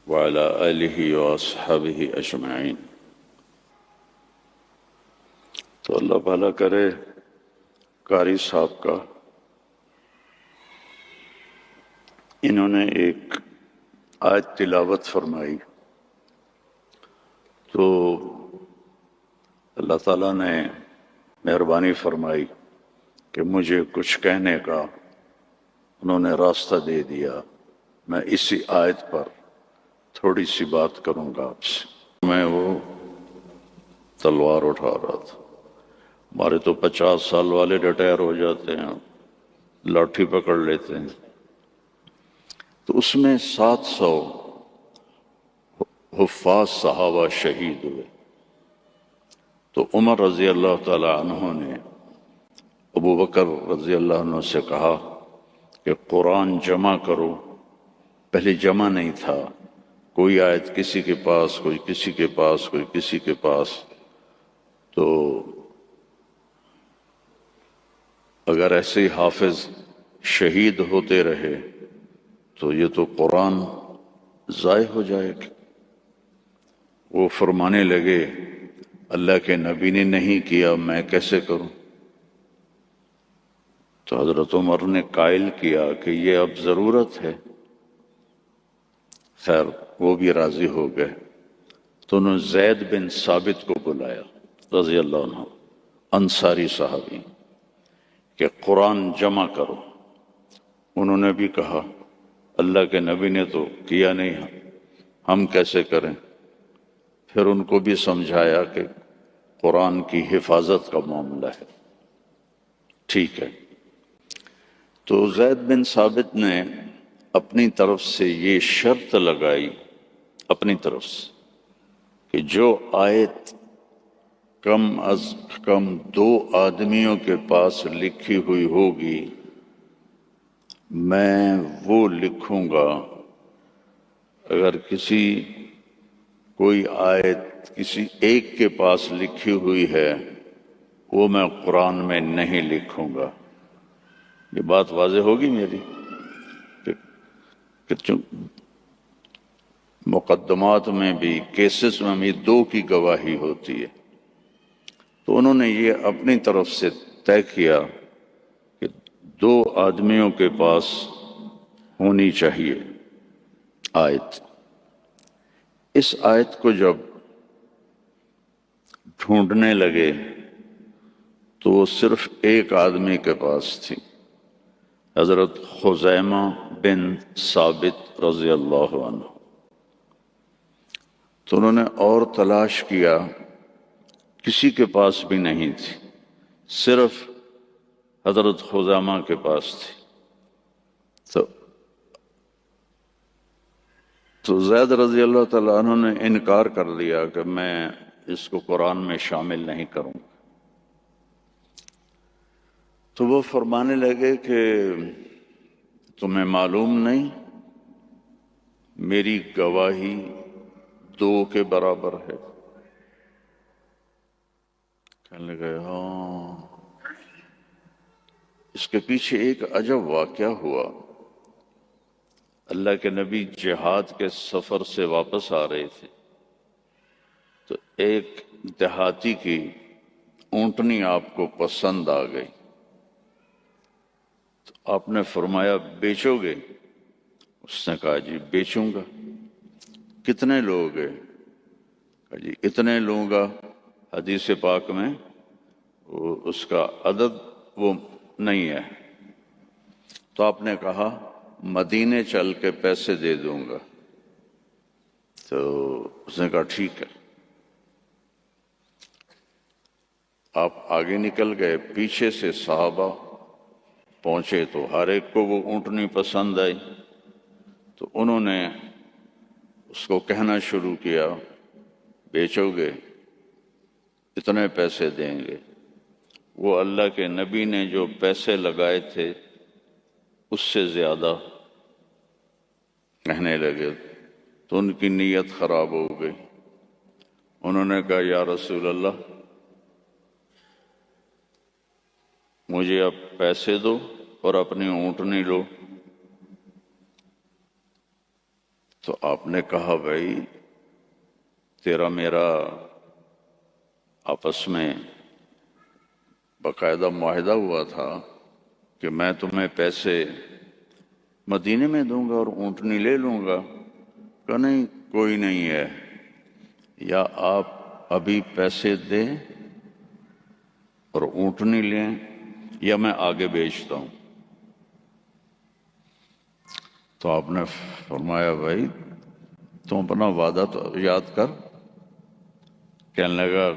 وعلى آلہ وأصحابہ اجمعین۔ تو اللہ بھلا کرے قاری صاحب کا، انہوں نے ایک آیت تلاوت فرمائی تو اللہ تعالیٰ نے مہربانی فرمائی کہ مجھے کچھ کہنے کا انہوں نے راستہ دے دیا۔ میں اسی آیت پر تھوڑی سی بات کروں گا آپ سے۔ میں وہ تلوار اٹھا رہا تھا، ہمارے تو 50 سال والے ریٹائر ہو جاتے ہیں، لاٹھی پکڑ لیتے ہیں، تو اس میں 700 حفاظ صحابہ شہید ہوئے۔ تو عمر رضی اللہ تعالی عنہ نے ابو بکر رضی اللہ عنہ سے کہا کہ قرآن جمع کرو۔ پہلے جمع نہیں تھا، کوئی آیت کسی کے پاس، کوئی کسی کے پاس، کوئی کسی کے پاس، تو اگر ایسے ہی حافظ شہید ہوتے رہے تو یہ تو قرآن ضائع ہو جائے گا۔ وہ فرمانے لگے اللہ کے نبی نے نہیں کیا، میں کیسے کروں؟ تو حضرت عمر نے قائل کیا کہ یہ اب ضرورت ہے۔ خیر وہ بھی راضی ہو گئے، تو انہوں نے زید بن ثابت کو بلایا رضی اللہ عنہ، انصاری صحابی، کہ قرآن جمع کرو۔ انہوں نے بھی کہا اللہ کے نبی نے تو کیا نہیں، ہم کیسے کریں؟ پھر ان کو بھی سمجھایا کہ قرآن کی حفاظت کا معاملہ ہے، ٹھیک ہے۔ تو زید بن ثابت نے اپنی طرف سے یہ شرط لگائی، اپنی طرف سے، کہ جو آیت کم از کم 2 آدمیوں کے پاس لکھی ہوئی ہوگی میں وہ لکھوں گا۔ اگر کوئی آیت کسی ایک کے پاس لکھی ہوئی ہے وہ میں قرآن میں نہیں لکھوں گا۔ یہ بات واضح ہوگی میری کہ مقدمات میں بھی، کیسز میں بھی 2 کی گواہی ہوتی ہے۔ تو انہوں نے یہ اپنی طرف سے طے کیا کہ 2 آدمیوں کے پاس ہونی چاہیے آیت۔ اس آیت کو جب ڈھونڈنے لگے تو وہ صرف ایک آدمی کے پاس تھی، حضرت خزیمہ بن ثابت رضی اللہ عنہ۔ تو انہوں نے اور تلاش کیا، کسی کے پاس بھی نہیں تھی، صرف حضرت خزیمہ کے پاس تھی۔ تو زید رضی اللہ تعالیٰ عنہ نے انکار کر دیا کہ میں اس کو قرآن میں شامل نہیں کروں۔ تو وہ فرمانے لگے کہ تمہیں معلوم نہیں میری گواہی 2 کے برابر ہے؟ کہنے لگے ہاں۔ اس کے پیچھے ایک عجب واقعہ ہوا۔ اللہ کے نبی جہاد کے سفر سے واپس آ رہے تھے، تو ایک دیہاتی کی اونٹنی آپ کو پسند آ گئی، تو آپ نے فرمایا بیچو گے؟ اس نے کہا جی بیچوں گا۔ کتنے لوگ ہیں؟ کہا جی اتنے لوں گا۔ حدیث پاک میں اس کا عدد وہ نہیں ہے۔ تو آپ نے کہا مدینے چل کے پیسے دے دوں گا۔ تو اس نے کہا ٹھیک ہے۔ آپ آگے نکل گئے، پیچھے سے صحابہ پہنچے تو ہر ایک کو وہ اونٹنی پسند آئی، تو انہوں نے اس کو کہنا شروع کیا بیچو گے؟ اتنے پیسے دیں گے۔ وہ اللہ کے نبی نے جو پیسے لگائے تھے اس سے زیادہ کہنے لگے، تو ان کی نیت خراب ہو گئی۔ انہوں نے کہا یا رسول اللہ مجھے اب پیسے دو اور اپنی اونٹنی لو۔ تو آپ نے کہا بھائی تیرا میرا آپس میں باقاعدہ معاہدہ ہوا تھا کہ میں تمہیں پیسے مدینے میں دوں گا اور اونٹنی لے لوں گا. کہ نہیں کوئی نہیں ہے، یا آپ ابھی پیسے دیں اور اونٹنی لیں یا میں آگے بیچتا ہوں. تو آپ نے فرمایا بھائی تم اپنا وعدہ تو یاد کر. کہنے لگا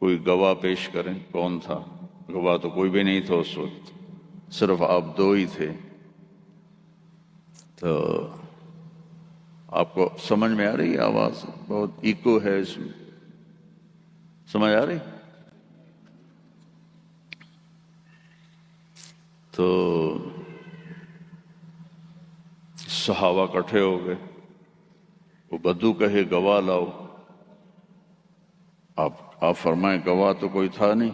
کوئی گواہ پیش کریں. کون تھا گواہ؟ تو کوئی بھی نہیں تھا اس وقت، صرف آپ دو ہی تھے. تو آپ کو سمجھ میں آ رہی ہے؟ آواز بہت ایکو ہے اس میں، سمجھ آ رہی؟ تو صحابہ اکٹھے ہو گئے. وہ بدو کہے گواہ لاؤ. آپ فرمائیں گواہ تو کوئی تھا نہیں.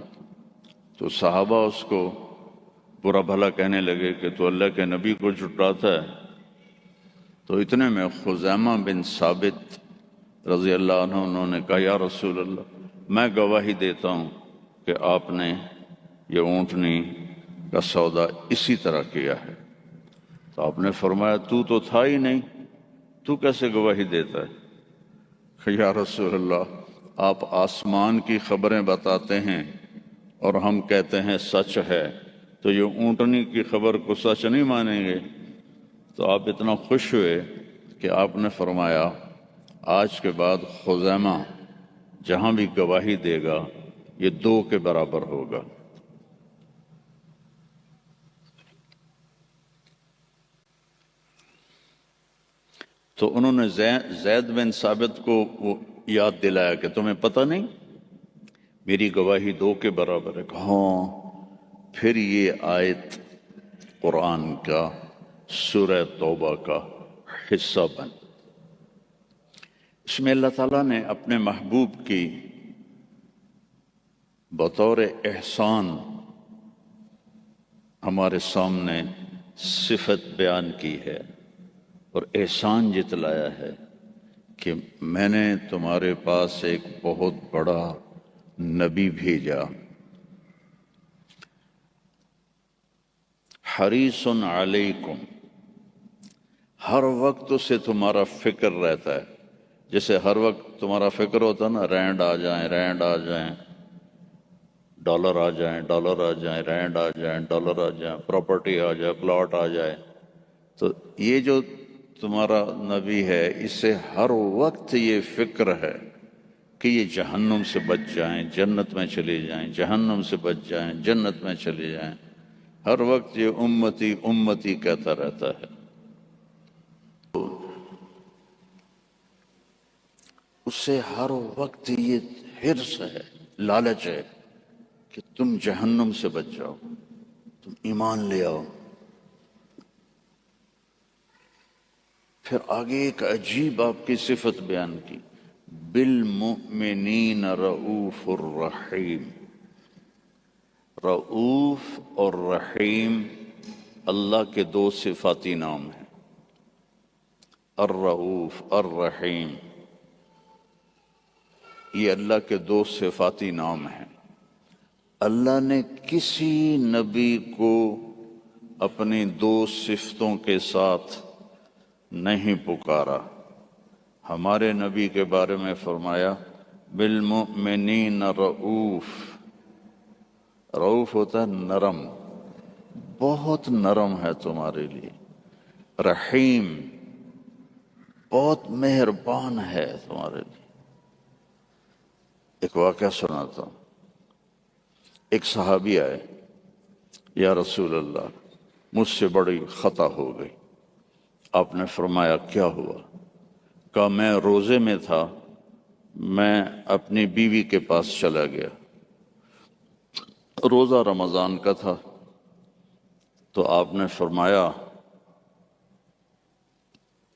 تو صحابہ اس کو برا بھلا کہنے لگے کہ تو اللہ کے نبی کو جھٹلاتا ہے. تو اتنے میں خزیمہ بن ثابت رضی اللہ عنہ انہوں نے کہا یا رسول اللہ میں گواہی دیتا ہوں کہ آپ نے یہ اونٹنی کا سودا اسی طرح کیا ہے. تو آپ نے فرمایا تو تھا ہی نہیں، تو کیسے گواہی دیتا ہے؟ کہ یا رسول اللہ آپ آسمان کی خبریں بتاتے ہیں اور ہم کہتے ہیں سچ ہے، تو یہ اونٹنی کی خبر کو سچ نہیں مانیں گے؟ تو آپ اتنا خوش ہوئے کہ آپ نے فرمایا آج کے بعد خزیمہ جہاں بھی گواہی دے گا یہ 2 کے برابر ہوگا. تو انہوں نے زید بن ثابت کو وہ یاد دلایا کہ تمہیں پتہ نہیں میری گواہی 2 کے برابر ہے. ہاں. پھر یہ آیت قرآن کا سورہ توبہ کا حصہ بن. اس میں اللہ تعالیٰ نے اپنے محبوب کی بطور احسان ہمارے سامنے صفت بیان کی ہے اور احسان جتلایا ہے کہ میں نے تمہارے پاس ایک بہت بڑا نبی بھیجا. حریص علیکم، ہر وقت اسے تمہارا فکر رہتا ہے. جیسے ہر وقت تمہارا فکر ہوتا نا رینڈ آ جائیں، رینڈ آ جائیں، ڈالر آ جائیں، ڈالر آ جائیں، رینڈ آ جائیں، ڈالر آ جائیں، پراپرٹی آ جائے، پلاٹ آ جائے. تو یہ جو تمہارا نبی ہے اس سے ہر وقت یہ فکر ہے کہ یہ جہنم سے بچ جائیں، جنت میں چلے جائیں، جہنم سے بچ جائیں، جنت میں چلے جائیں. ہر وقت یہ امتی امتی کہتا رہتا ہے. اس سے ہر وقت یہ حرص ہے، لالچ ہے کہ تم جہنم سے بچ جاؤ، تم ایمان لے آؤ. پھر آگے ایک عجیب آپ کی صفت بیان کی، بالمؤمنین رؤوف الرحیم. رؤوف اور رحیم اللہ کے 2 صفاتی نام ہیں. الرؤوف الرحیم یہ اللہ کے 2 صفاتی نام ہیں. اللہ نے کسی نبی کو اپنی 2 صفتوں کے ساتھ نہیں پکارا. ہمارے نبی کے بارے میں فرمایا بالمؤمنین رؤوف. رؤوف ہوتا ہے نرم، بہت نرم ہے تمہارے لیے. رحیم بہت مہربان ہے تمہارے لیے. ایک واقعہ سناتا ہوں. ایک صحابی آئے، یا رسول اللہ مجھ سے بڑی خطا ہو گئی. آپ نے فرمایا کیا ہوا؟ کہا میں روزے میں تھا، میں اپنی بیوی کے پاس چلا گیا. روزہ رمضان کا تھا. تو آپ نے فرمایا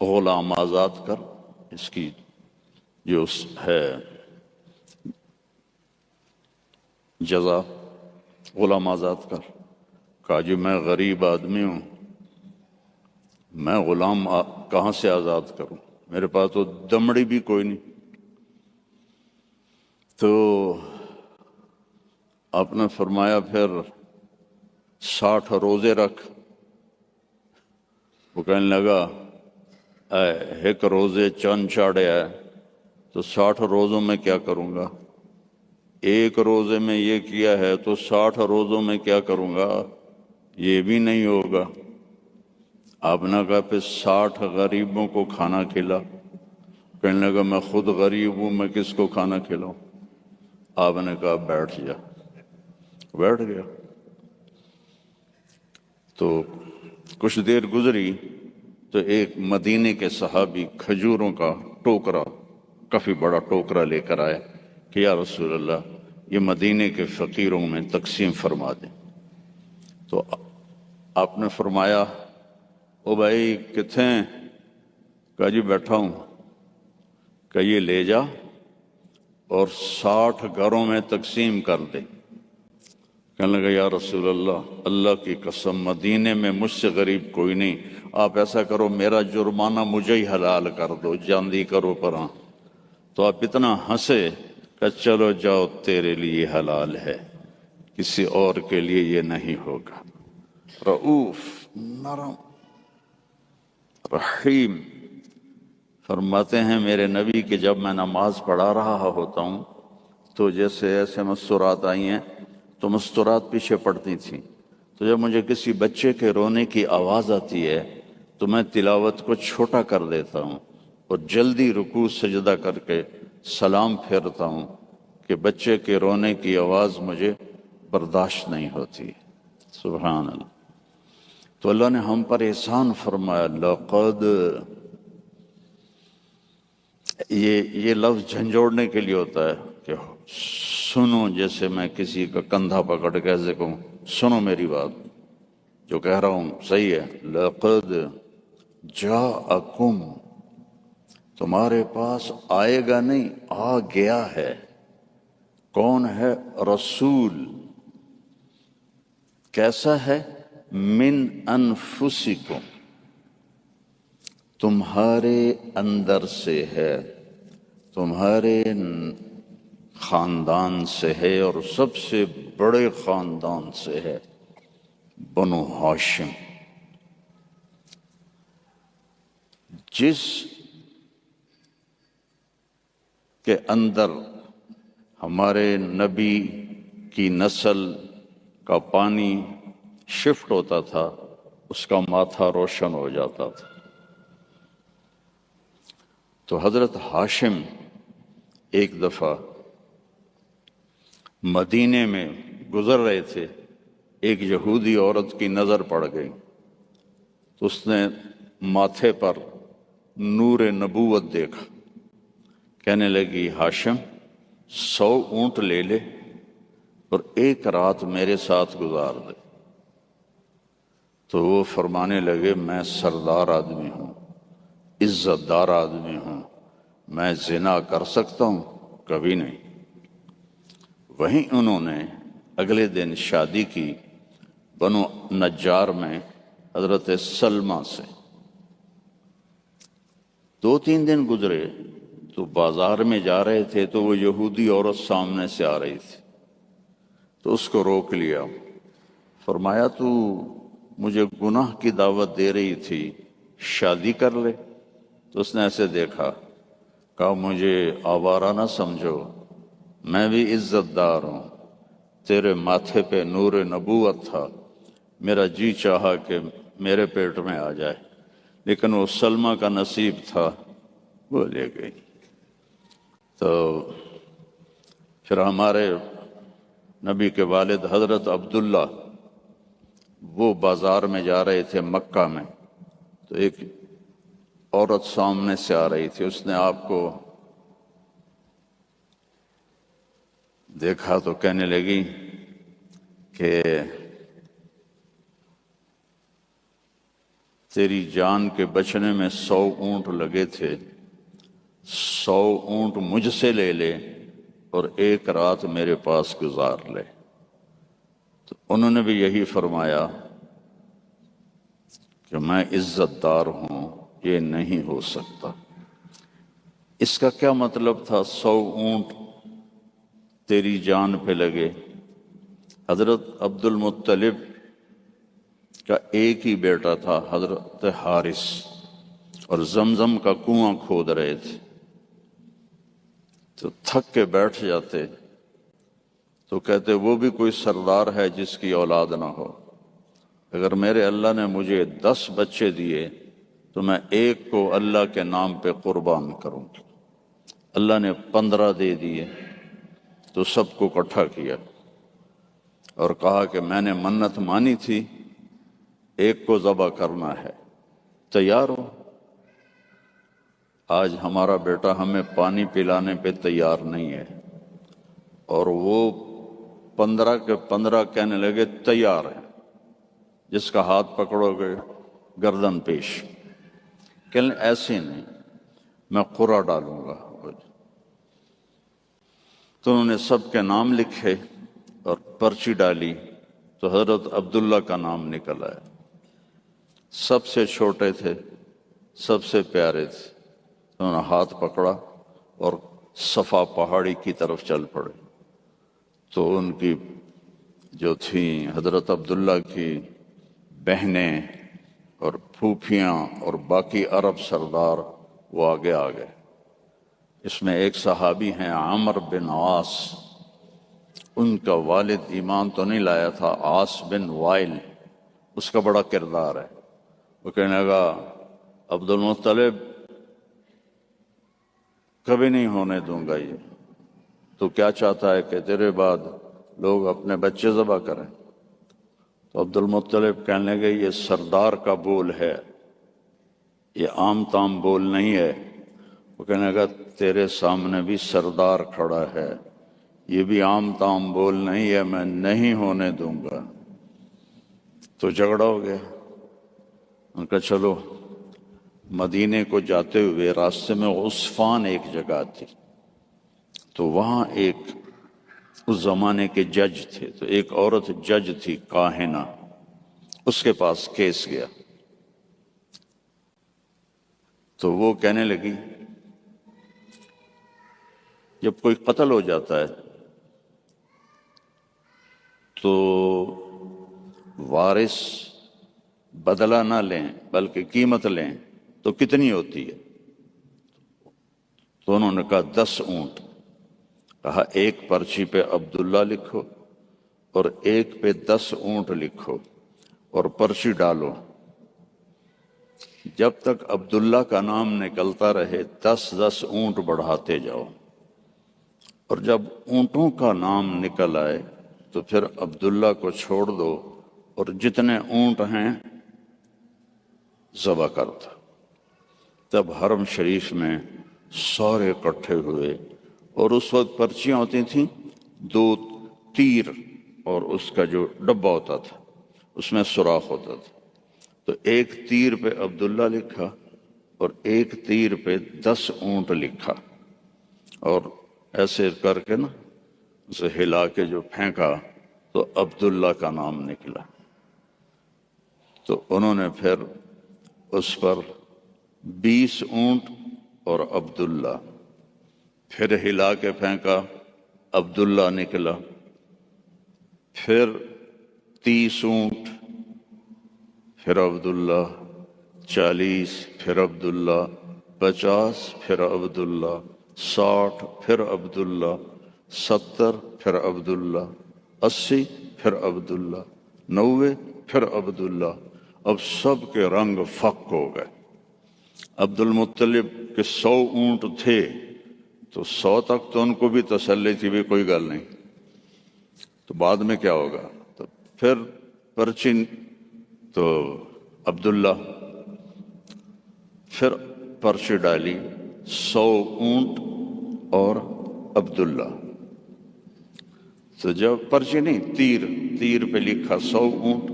غلام آزاد کر. اس کی جو ہے جزا غلام آزاد کر. کہا جی میں غریب آدمی ہوں، میں غلام کہاں سے آزاد کروں؟ میرے پاس تو دمڑی بھی کوئی نہیں۔ تو آپ نے فرمایا پھر 60 روزے رکھ۔ وہ کہنے لگا ایک روزے چند چاڑے ہے تو 60 روزوں میں کیا کروں گا؟ ایک روزے میں یہ کیا ہے تو 60 روزوں میں کیا کروں گا؟ یہ بھی نہیں ہوگا۔ آپ نے کہا پھر 60 غریبوں کو کھانا کھلا۔ کہنے لگا میں خود غریب ہوں، میں کس کو کھانا کھلاؤں؟ آپ نے کہا بیٹھ جا۔ بیٹھ گیا۔ تو کچھ دیر گزری تو ایک مدینے کے صحابی کھجوروں کا ٹوکرا، کافی بڑا ٹوکرا لے کر آئے کہ یا رسول اللہ یہ مدینے کے فقیروں میں تقسیم فرما دیں۔ تو آپ نے فرمایا او بھائی کتنے ہیں؟ کہا جی بیٹھا ہوں۔ کہ یہ لے جا اور 60 گھروں میں تقسیم کر دے۔ کہنے لگا یا رسول اللہ، اللہ کی قسم مدینے میں مجھ سے غریب کوئی نہیں، آپ ایسا کرو میرا جرمانہ مجھے ہی حلال کر دو، جاندی کرو پراں۔ تو آپ اتنا ہنسے کہ چلو جاؤ تیرے لیے حلال ہے، کسی اور کے لیے یہ نہیں ہوگا۔ رؤوف، نرم، رحیم۔ فرماتے ہیں میرے نبی کہ جب میں نماز پڑھا رہا ہوتا ہوں تو جیسے ایسے مستورات آئی ہیں تو مستورات پیچھے پڑتی تھیں، تو جب مجھے کسی بچے کے رونے کی آواز آتی ہے تو میں تلاوت کو چھوٹا کر دیتا ہوں اور جلدی رکوع سجدہ کر کے سلام پھیرتا ہوں کہ بچے کے رونے کی آواز مجھے برداشت نہیں ہوتی۔ سبحان اللہ۔ تو اللہ نے ہم پر احسان فرمایا۔ لقد، یہ لفظ جھنجھوڑنے کے لیے ہوتا ہے کہ سنو، جیسے میں کسی کا کندھا پکڑ کے ایسے کہوں سنو میری بات، جو کہہ رہا ہوں صحیح ہے۔ لقد جاءکم، تمہارے پاس آئے گا نہیں، آ گیا ہے۔ کون ہے؟ رسول۔ کیسا ہے؟ من انفسکم، تمہارے اندر سے ہے، تمہارے خاندان سے ہے، اور سب سے بڑے خاندان سے ہے، بنو ہاشم۔ جس کے اندر ہمارے نبی کی نسل کا پانی شفٹ ہوتا تھا اس کا ماتھا روشن ہو جاتا تھا۔ تو حضرت ہاشم ایک دفعہ مدینے میں گزر رہے تھے، ایک یہودی عورت کی نظر پڑ گئی تو اس نے ماتھے پر نور نبوت دیکھا۔ کہنے لگی ہاشم 100 اونٹ لے لے اور ایک رات میرے ساتھ گزار دے۔ تو وہ فرمانے لگے میں سردار آدمی ہوں، عزت دار آدمی ہوں، میں زنا کر سکتا ہوں؟ کبھی نہیں۔ وہیں انہوں نے اگلے دن شادی کی بنو نجار میں حضرت سلمہ سے۔ 2-3 دن گزرے تو بازار میں جا رہے تھے تو وہ یہودی عورت سامنے سے آ رہی تھی، تو اس کو روک لیا۔ فرمایا تو مجھے گناہ کی دعوت دے رہی تھی، شادی کر لے۔ تو اس نے ایسے دیکھا، کہا مجھے آوارہ نہ سمجھو، میں بھی عزت دار ہوں، تیرے ماتھے پہ نور نبوت تھا، میرا جی چاہا کہ میرے پیٹ میں آ جائے، لیکن وہ سلمہ کا نصیب تھا، وہ لے گئی۔ تو پھر ہمارے نبی کے والد حضرت عبداللہ وہ بازار میں جا رہے تھے مکہ میں، تو ایک عورت سامنے سے آ رہی تھی، اس نے آپ کو دیکھا تو کہنے لگی کہ تیری جان کے بچنے میں 100 اونٹ لگے تھے، 100 اونٹ مجھ سے لے لے اور ایک رات میرے پاس گزار لے۔ تو انہوں نے بھی یہی فرمایا کہ میں عزت دار ہوں، یہ نہیں ہو سکتا۔ اس کا کیا مطلب تھا 100 اونٹ تیری جان پہ لگے؟ حضرت عبد المطلب کا ایک ہی بیٹا تھا حضرت حارث، اور زمزم کا کنواں کھود رہے تھے، تو تھک کے بیٹھ جاتے تو کہتے وہ بھی کوئی سردار ہے جس کی اولاد نہ ہو، اگر میرے اللہ نے مجھے 10 بچے دیے تو میں ایک کو اللہ کے نام پہ قربان کروں گا۔ اللہ نے 15 دے دیے تو سب کو اکٹھا کیا اور کہا کہ میں نے منت مانی تھی، ایک کو ذبح کرنا ہے، تیار ہو؟ آج ہمارا بیٹا ہمیں پانی پلانے پہ تیار نہیں ہے، اور وہ 15 کے 15 کہنے لگے تیار ہیں، جس کا ہاتھ پکڑو گے گردن پیش۔ کہنے ایسے نہیں، میں قرعہ ڈالوں گا۔ تو انہوں نے سب کے نام لکھے اور پرچی ڈالی، تو حضرت عبداللہ کا نام نکل آیا۔ سب سے چھوٹے تھے، سب سے پیارے تھے، انہوں نے ہاتھ پکڑا اور صفا پہاڑی کی طرف چل پڑے۔ تو ان کی جو تھیں حضرت عبداللہ کی بہنیں اور پھوپھیاں اور باقی عرب سردار وہ آگے آ گئے۔ اس میں ایک صحابی ہیں عامر بن عاص، ان کا والد ایمان تو نہیں لایا تھا، عاص بن وائل، اس کا بڑا کردار ہے۔ وہ کہنے لگا عبد المطلب کبھی نہیں ہونے دوں گا یہ، تو کیا چاہتا ہے کہ تیرے بعد لوگ اپنے بچے ذبح کریں؟ تو عبد المطلب کہنے لگے یہ سردار کا بول ہے، یہ عام تام بول نہیں ہے۔ وہ کہنے لگا تیرے سامنے بھی سردار کھڑا ہے، یہ بھی عام تام بول نہیں ہے، میں نہیں ہونے دوں گا۔ تو جھگڑا ہو گیا۔ ان کا چلو، مدینے کو جاتے ہوئے راستے میں عصفان ایک جگہ تھی، تو وہاں ایک اس زمانے کے جج تھے، تو ایک عورت جج تھی کاہنہ، اس کے پاس کیس گیا۔ تو وہ کہنے لگی جب کوئی قتل ہو جاتا ہے تو وارث بدلہ نہ لیں بلکہ قیمت لیں تو کتنی ہوتی ہے؟ تو انہوں نے کہا 10 اونٹ۔ کہا ایک پرچی پہ عبداللہ لکھو اور ایک پہ 10 اونٹ لکھو اور پرچی ڈالو، جب تک عبداللہ کا نام نکلتا رہے 10 اونٹ بڑھاتے جاؤ، اور جب اونٹوں کا نام نکل آئے تو پھر عبداللہ کو چھوڑ دو اور جتنے اونٹ ہیں ذبح کر دو۔ تب حرم شریف میں سارے اکٹھے ہوئے، اور اس وقت پرچیاں ہوتی تھیں 2 تیر، اور اس کا جو ڈبہ ہوتا تھا اس میں سوراخ ہوتا تھا، تو ایک تیر پہ عبداللہ لکھا اور ایک تیر پہ 10 اونٹ لکھا، اور ایسے کر کے نا اسے ہلا کے جو پھینکا تو عبداللہ کا نام نکلا۔ تو انہوں نے پھر اس پر 20 اونٹ اور عبداللہ، پھر ہلا کے پھینکا، عبداللہ نکلا، پھر 30 اونٹ، پھر عبداللہ، 40، پھر عبداللہ، 50، پھر عبداللہ، 60، پھر عبداللہ، 70، پھر عبداللہ، 80، پھر عبداللہ، 90، پھر عبداللہ۔ اب سب کے رنگ فق ہو گئے۔ عبد المطلب کے 100 اونٹ تھے تو 100 تک تو ان کو بھی تسلی تھی بھی کوئی گل نہیں، تو بعد میں کیا ہوگا؟ تو پھر پرچی تو عبداللہ، پھر پرچی ڈالی 100 اونٹ اور عبداللہ۔ تو جب پرچی نہیں، تیر پہ لکھا 100 اونٹ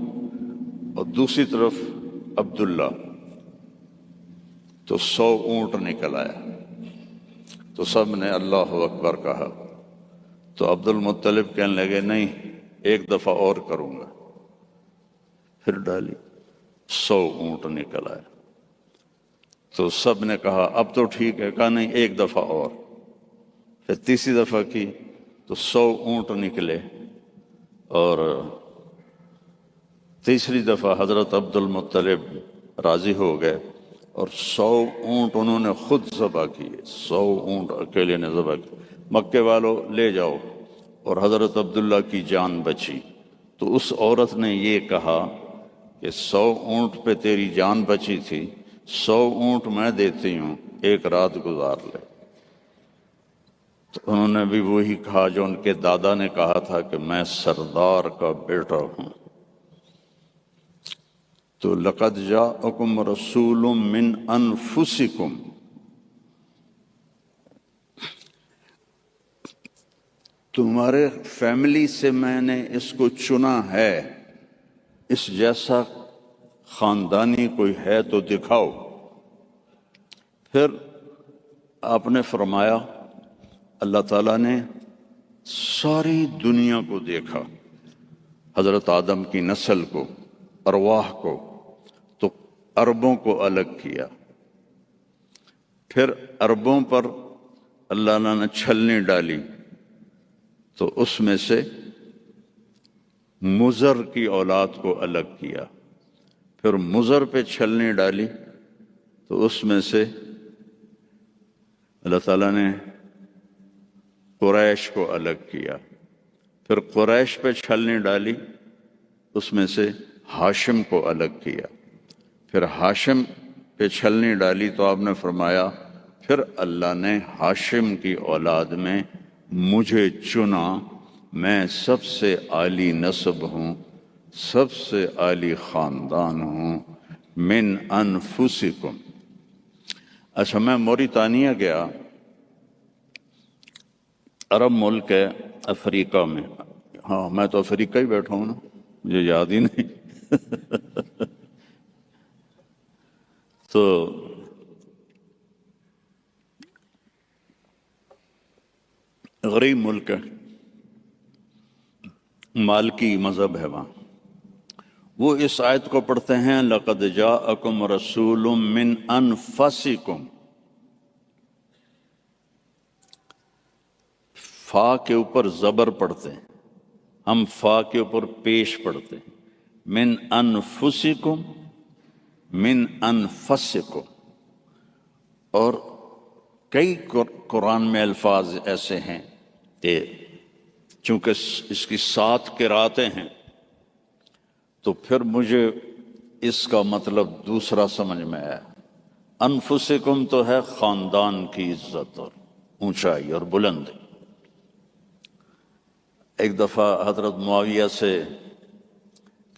اور دوسری طرف عبداللہ، تو 100 اونٹ نکل آیا۔ تو سب نے اللہ اکبر کہا، تو عبد المطلب کہنے لگے نہیں، ایک دفعہ اور کروں گا۔ پھر ڈالی، 100 اونٹ نکل آیا۔ تو سب نے کہا اب تو ٹھیک ہے، کہا نہیں ایک دفعہ اور۔ پھر تیسری دفعہ کی تو 100 اونٹ نکلے، اور تیسری دفعہ حضرت عبد المطلب راضی ہو گئے اور 100 اونٹ انہوں نے خود ذبح کیے، 100 اونٹ اکیلے نے ذبح کیے۔ مکے والوں لے جاؤ، اور حضرت عبداللہ کی جان بچی۔ تو اس عورت نے یہ کہا کہ 100 اونٹ پہ تیری جان بچی تھی، 100 اونٹ میں دیتی ہوں، ایک رات گزار لے۔ تو انہوں نے بھی وہی کہا جو ان کے دادا نے کہا تھا کہ میں سردار کا بیٹا ہوں۔ تو لقد جاءکم رسول من انفسکم، تمہارے فیملی سے میں نے اس کو چنا ہے، اس جیسا خاندانی کوئی ہے تو دکھاؤ۔ پھر آپ نے فرمایا، اللہ تعالیٰ نے ساری دنیا کو دیکھا، حضرت آدم کی نسل کو، ارواح کو، تو عربوں کو الگ کیا۔ پھر عربوں پر اللہ نے چھلنی ڈالی، تو اس میں سے مضر کی اولاد کو الگ کیا۔ پھر مضر پہ چھلنی ڈالی تو اس میں سے اللہ تعالیٰ نے قریش کو الگ کیا۔ پھر قریش پہ چھلنی ڈالی، اس میں سے ہاشم کو الگ کیا۔ پھر ہاشم پہ چھلنی ڈالی تو آپ نے فرمایا پھر اللہ نے ہاشم کی اولاد میں مجھے چنا، میں سب سے عالی نسب ہوں، سب سے عالی خاندان ہوں، من انفسکم۔ اچھا، میں موریتانیہ گیا، عرب ملک ہے افریقہ میں۔ ہاں میں تو افریقہ ہی بیٹھا ہوں نا، مجھے یاد ہی نہیں۔ تو غریب ملک ہے، مالکی مذہب ہے وہاں۔ وہ اس آیت کو پڑھتے ہیں لقد جاءکم رسول من انفسکم، فا کے اوپر زبر پڑھتے ہیں، ہم فا کے اوپر پیش پڑھتے ہیں، من انفسکم، من انفسکم۔ اور کئی قرآن میں الفاظ ایسے ہیں کہ چونکہ اس کی 7 قراتیں ہیں تو پھر مجھے اس کا مطلب دوسرا سمجھ میں آیا۔ انفسکم تو ہے خاندان کی عزت اور اونچائی اور بلندی۔ ایک دفعہ حضرت معاویہ سے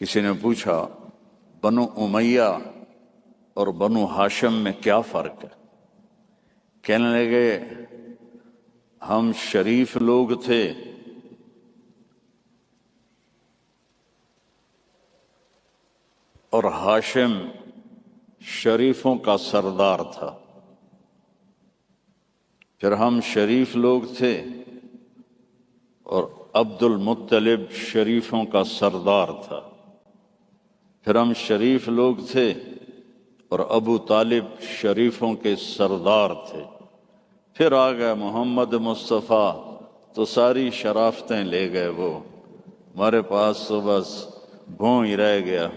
کسی نے پوچھا بنو امیہ اور بنو ہاشم میں کیا فرق ہے؟ کہنے لگے ہم شریف لوگ تھے اور ہاشم شریفوں کا سردار تھا۔ پھر ہم شریف لوگ تھے اور عبد المطلب شریفوں کا سردار تھا۔ پھر ہم شریف لوگ تھے اور ابو طالب شریفوں کے سردار تھے۔ پھر آ گئے محمد مصطفیٰ تو ساری شرافتیں لے گئے، وہ ہمارے پاس تو بس بھوں ہی رہ گیا۔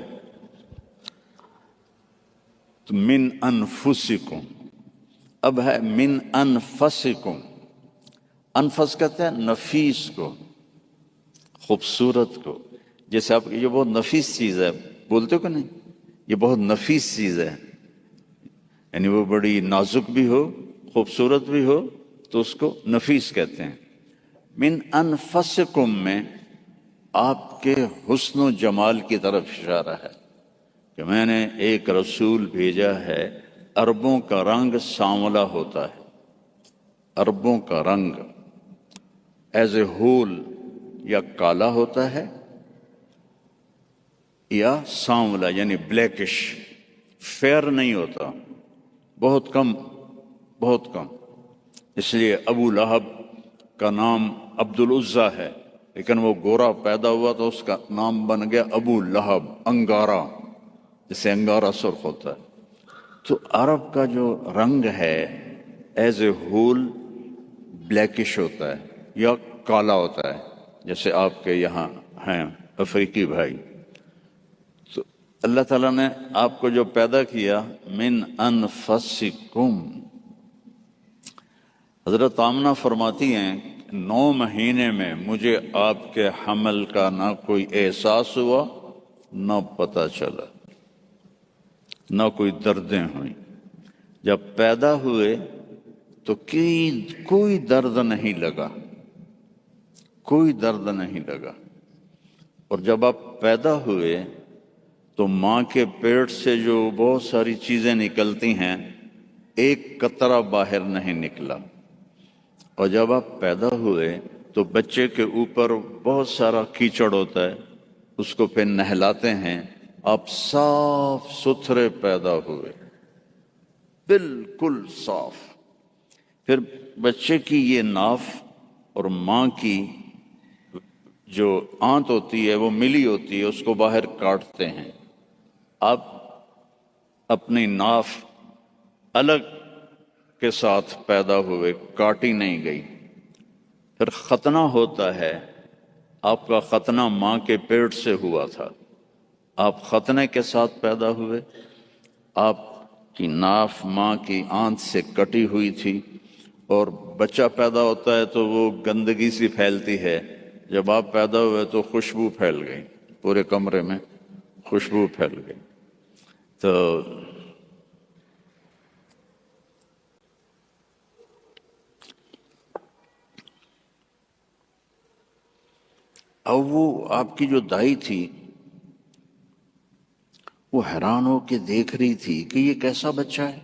تو من انفسکم اب ہے من انفسکم۔ انفس کہتے ہیں نفیس کو، خوبصورت کو۔ جیسے آپ یہ بہت نفیس چیز ہے، بولتے ہو کہ نہیں، یہ بہت نفیس چیز ہے، یعنی وہ بڑی نازک بھی ہو، خوبصورت بھی ہو تو اس کو نفیس کہتے ہیں۔ من انفسکم میں آپ کے حسن و جمال کی طرف اشارہ ہے کہ میں نے ایک رسول بھیجا ہے۔ عربوں کا رنگ سانولا ہوتا ہے، عربوں کا رنگ ایز اے ہول یا کالا ہوتا ہے یا سانولا یعنی بلیکش، فیئر نہیں ہوتا، بہت کم، بہت کم۔ اس لیے ابو لہب کا نام عبد العزیٰ ہے، لیکن وہ گورا پیدا ہوا تو اس کا نام بن گیا ابو لہب، انگارہ، جسے انگارہ سرخ ہوتا ہے۔ تو عرب کا جو رنگ ہے ایز اے ہول بلیکش ہوتا ہے یا کالا ہوتا ہے، جیسے آپ کے یہاں ہیں افریقی بھائی. تو اللہ تعالیٰ نے آپ کو جو پیدا کیا من انفسکم، حضرت آمنہ فرماتی ہیں 9 مہینے میں مجھے آپ کے حمل کا نہ کوئی احساس ہوا، نہ پتہ چلا، نہ کوئی دردیں ہوئیں. جب پیدا ہوئے تو کوئی درد نہیں لگا، کوئی درد نہیں لگا. اور جب آپ پیدا ہوئے تو ماں کے پیٹ سے جو بہت ساری چیزیں نکلتی ہیں، ایک قطرہ باہر نہیں نکلا. اور جب آپ پیدا ہوئے تو بچے کے اوپر بہت سارا کیچڑ ہوتا ہے، اس کو پھر نہلاتے ہیں. آپ صاف ستھرے پیدا ہوئے، بالکل صاف. پھر بچے کی یہ ناف اور ماں کی جو آنت ہوتی ہے وہ ملی ہوتی ہے، اس کو باہر کاٹتے ہیں. آپ اپنی ناف الگ کے ساتھ پیدا ہوئے، کاٹی نہیں گئی. پھر ختنہ ہوتا ہے. آپ کا ختنہ ماں کے پیٹ سے ہوا تھا، آپ ختنے کے ساتھ پیدا ہوئے. آپ کی ناف ماں کی آنت سے کٹی ہوئی تھی، اور بچہ پیدا ہوتا ہے تو وہ گندگی سی پھیلتی ہے. جب آپ پیدا ہوئے تو خوشبو پھیل گئی، پورے کمرے میں خوشبو پھیل گئی. تو اب وہ آپ کی جو دائی تھی وہ حیران ہو کے دیکھ رہی تھی کہ یہ کیسا بچہ ہے.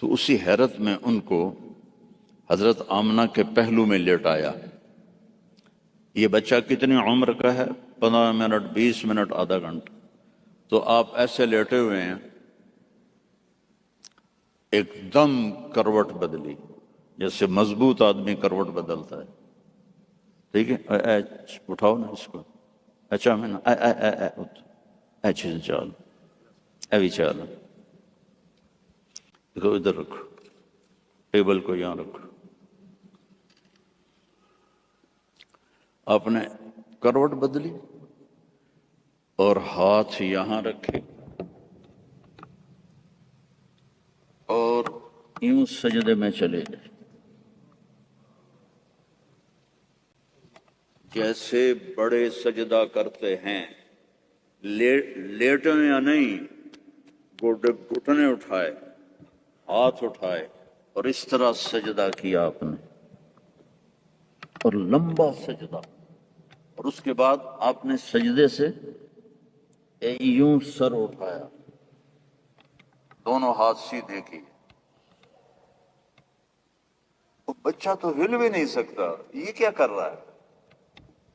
تو اسی حیرت میں ان کو حضرت آمنہ کے پہلو میں لیٹایا. یہ بچہ کتنی عمر کا ہے؟ 15 منٹ، 20 منٹ، آدھا گھنٹہ. تو آپ ایسے لیٹے ہوئے ہیں، ایک دم کروٹ بدلی، جیسے مضبوط آدمی کروٹ بدلتا ہے. ٹھیک ہے، اٹھاؤ نا اس کو. اچھا میں نا اچھا چال ابھی چال دیکھو، ادھر رکھو، ٹیبل کو یہاں رکھو. آپ نے کروٹ بدلی اور ہاتھ یہاں رکھے اور یوں سجدے میں چلے گئے، جیسے بڑے سجدہ کرتے ہیں. لیٹنے یا نہیں، گھٹنے اٹھائے، ہاتھ اٹھائے اور اس طرح سجدہ کیا آپ نے، اور لمبا سجدہ. اور اس کے بعد آپ نے سجدے سے یوں سر اٹھایا، دونوں ہاتھ سیدھے کیے. بچہ تو ہل بھی نہیں سکتا، یہ کیا کر رہا ہے؟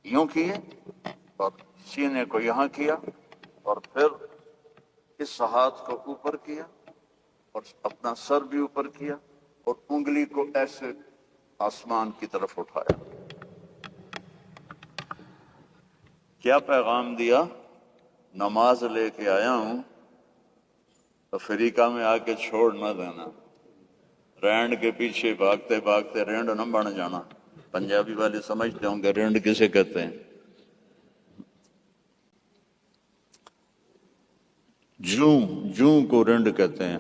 یوں کیے اور سینے کو یہاں کیا، اور پھر اس ہاتھ کو اوپر کیا اور اپنا سر بھی اوپر کیا، اور انگلی کو ایسے آسمان کی طرف اٹھایا. کیا پیغام دیا؟ نماز لے کے آیا ہوں، افریقہ میں آ کے چھوڑ نہ دینا، رینڈ کے پیچھے بھاگتے بھاگتے رینڈ نہ بن جانا. پنجابی والے سمجھتے ہوں گے رینڈ کسے کہتے ہیں. جوں کو رینڈ کہتے ہیں.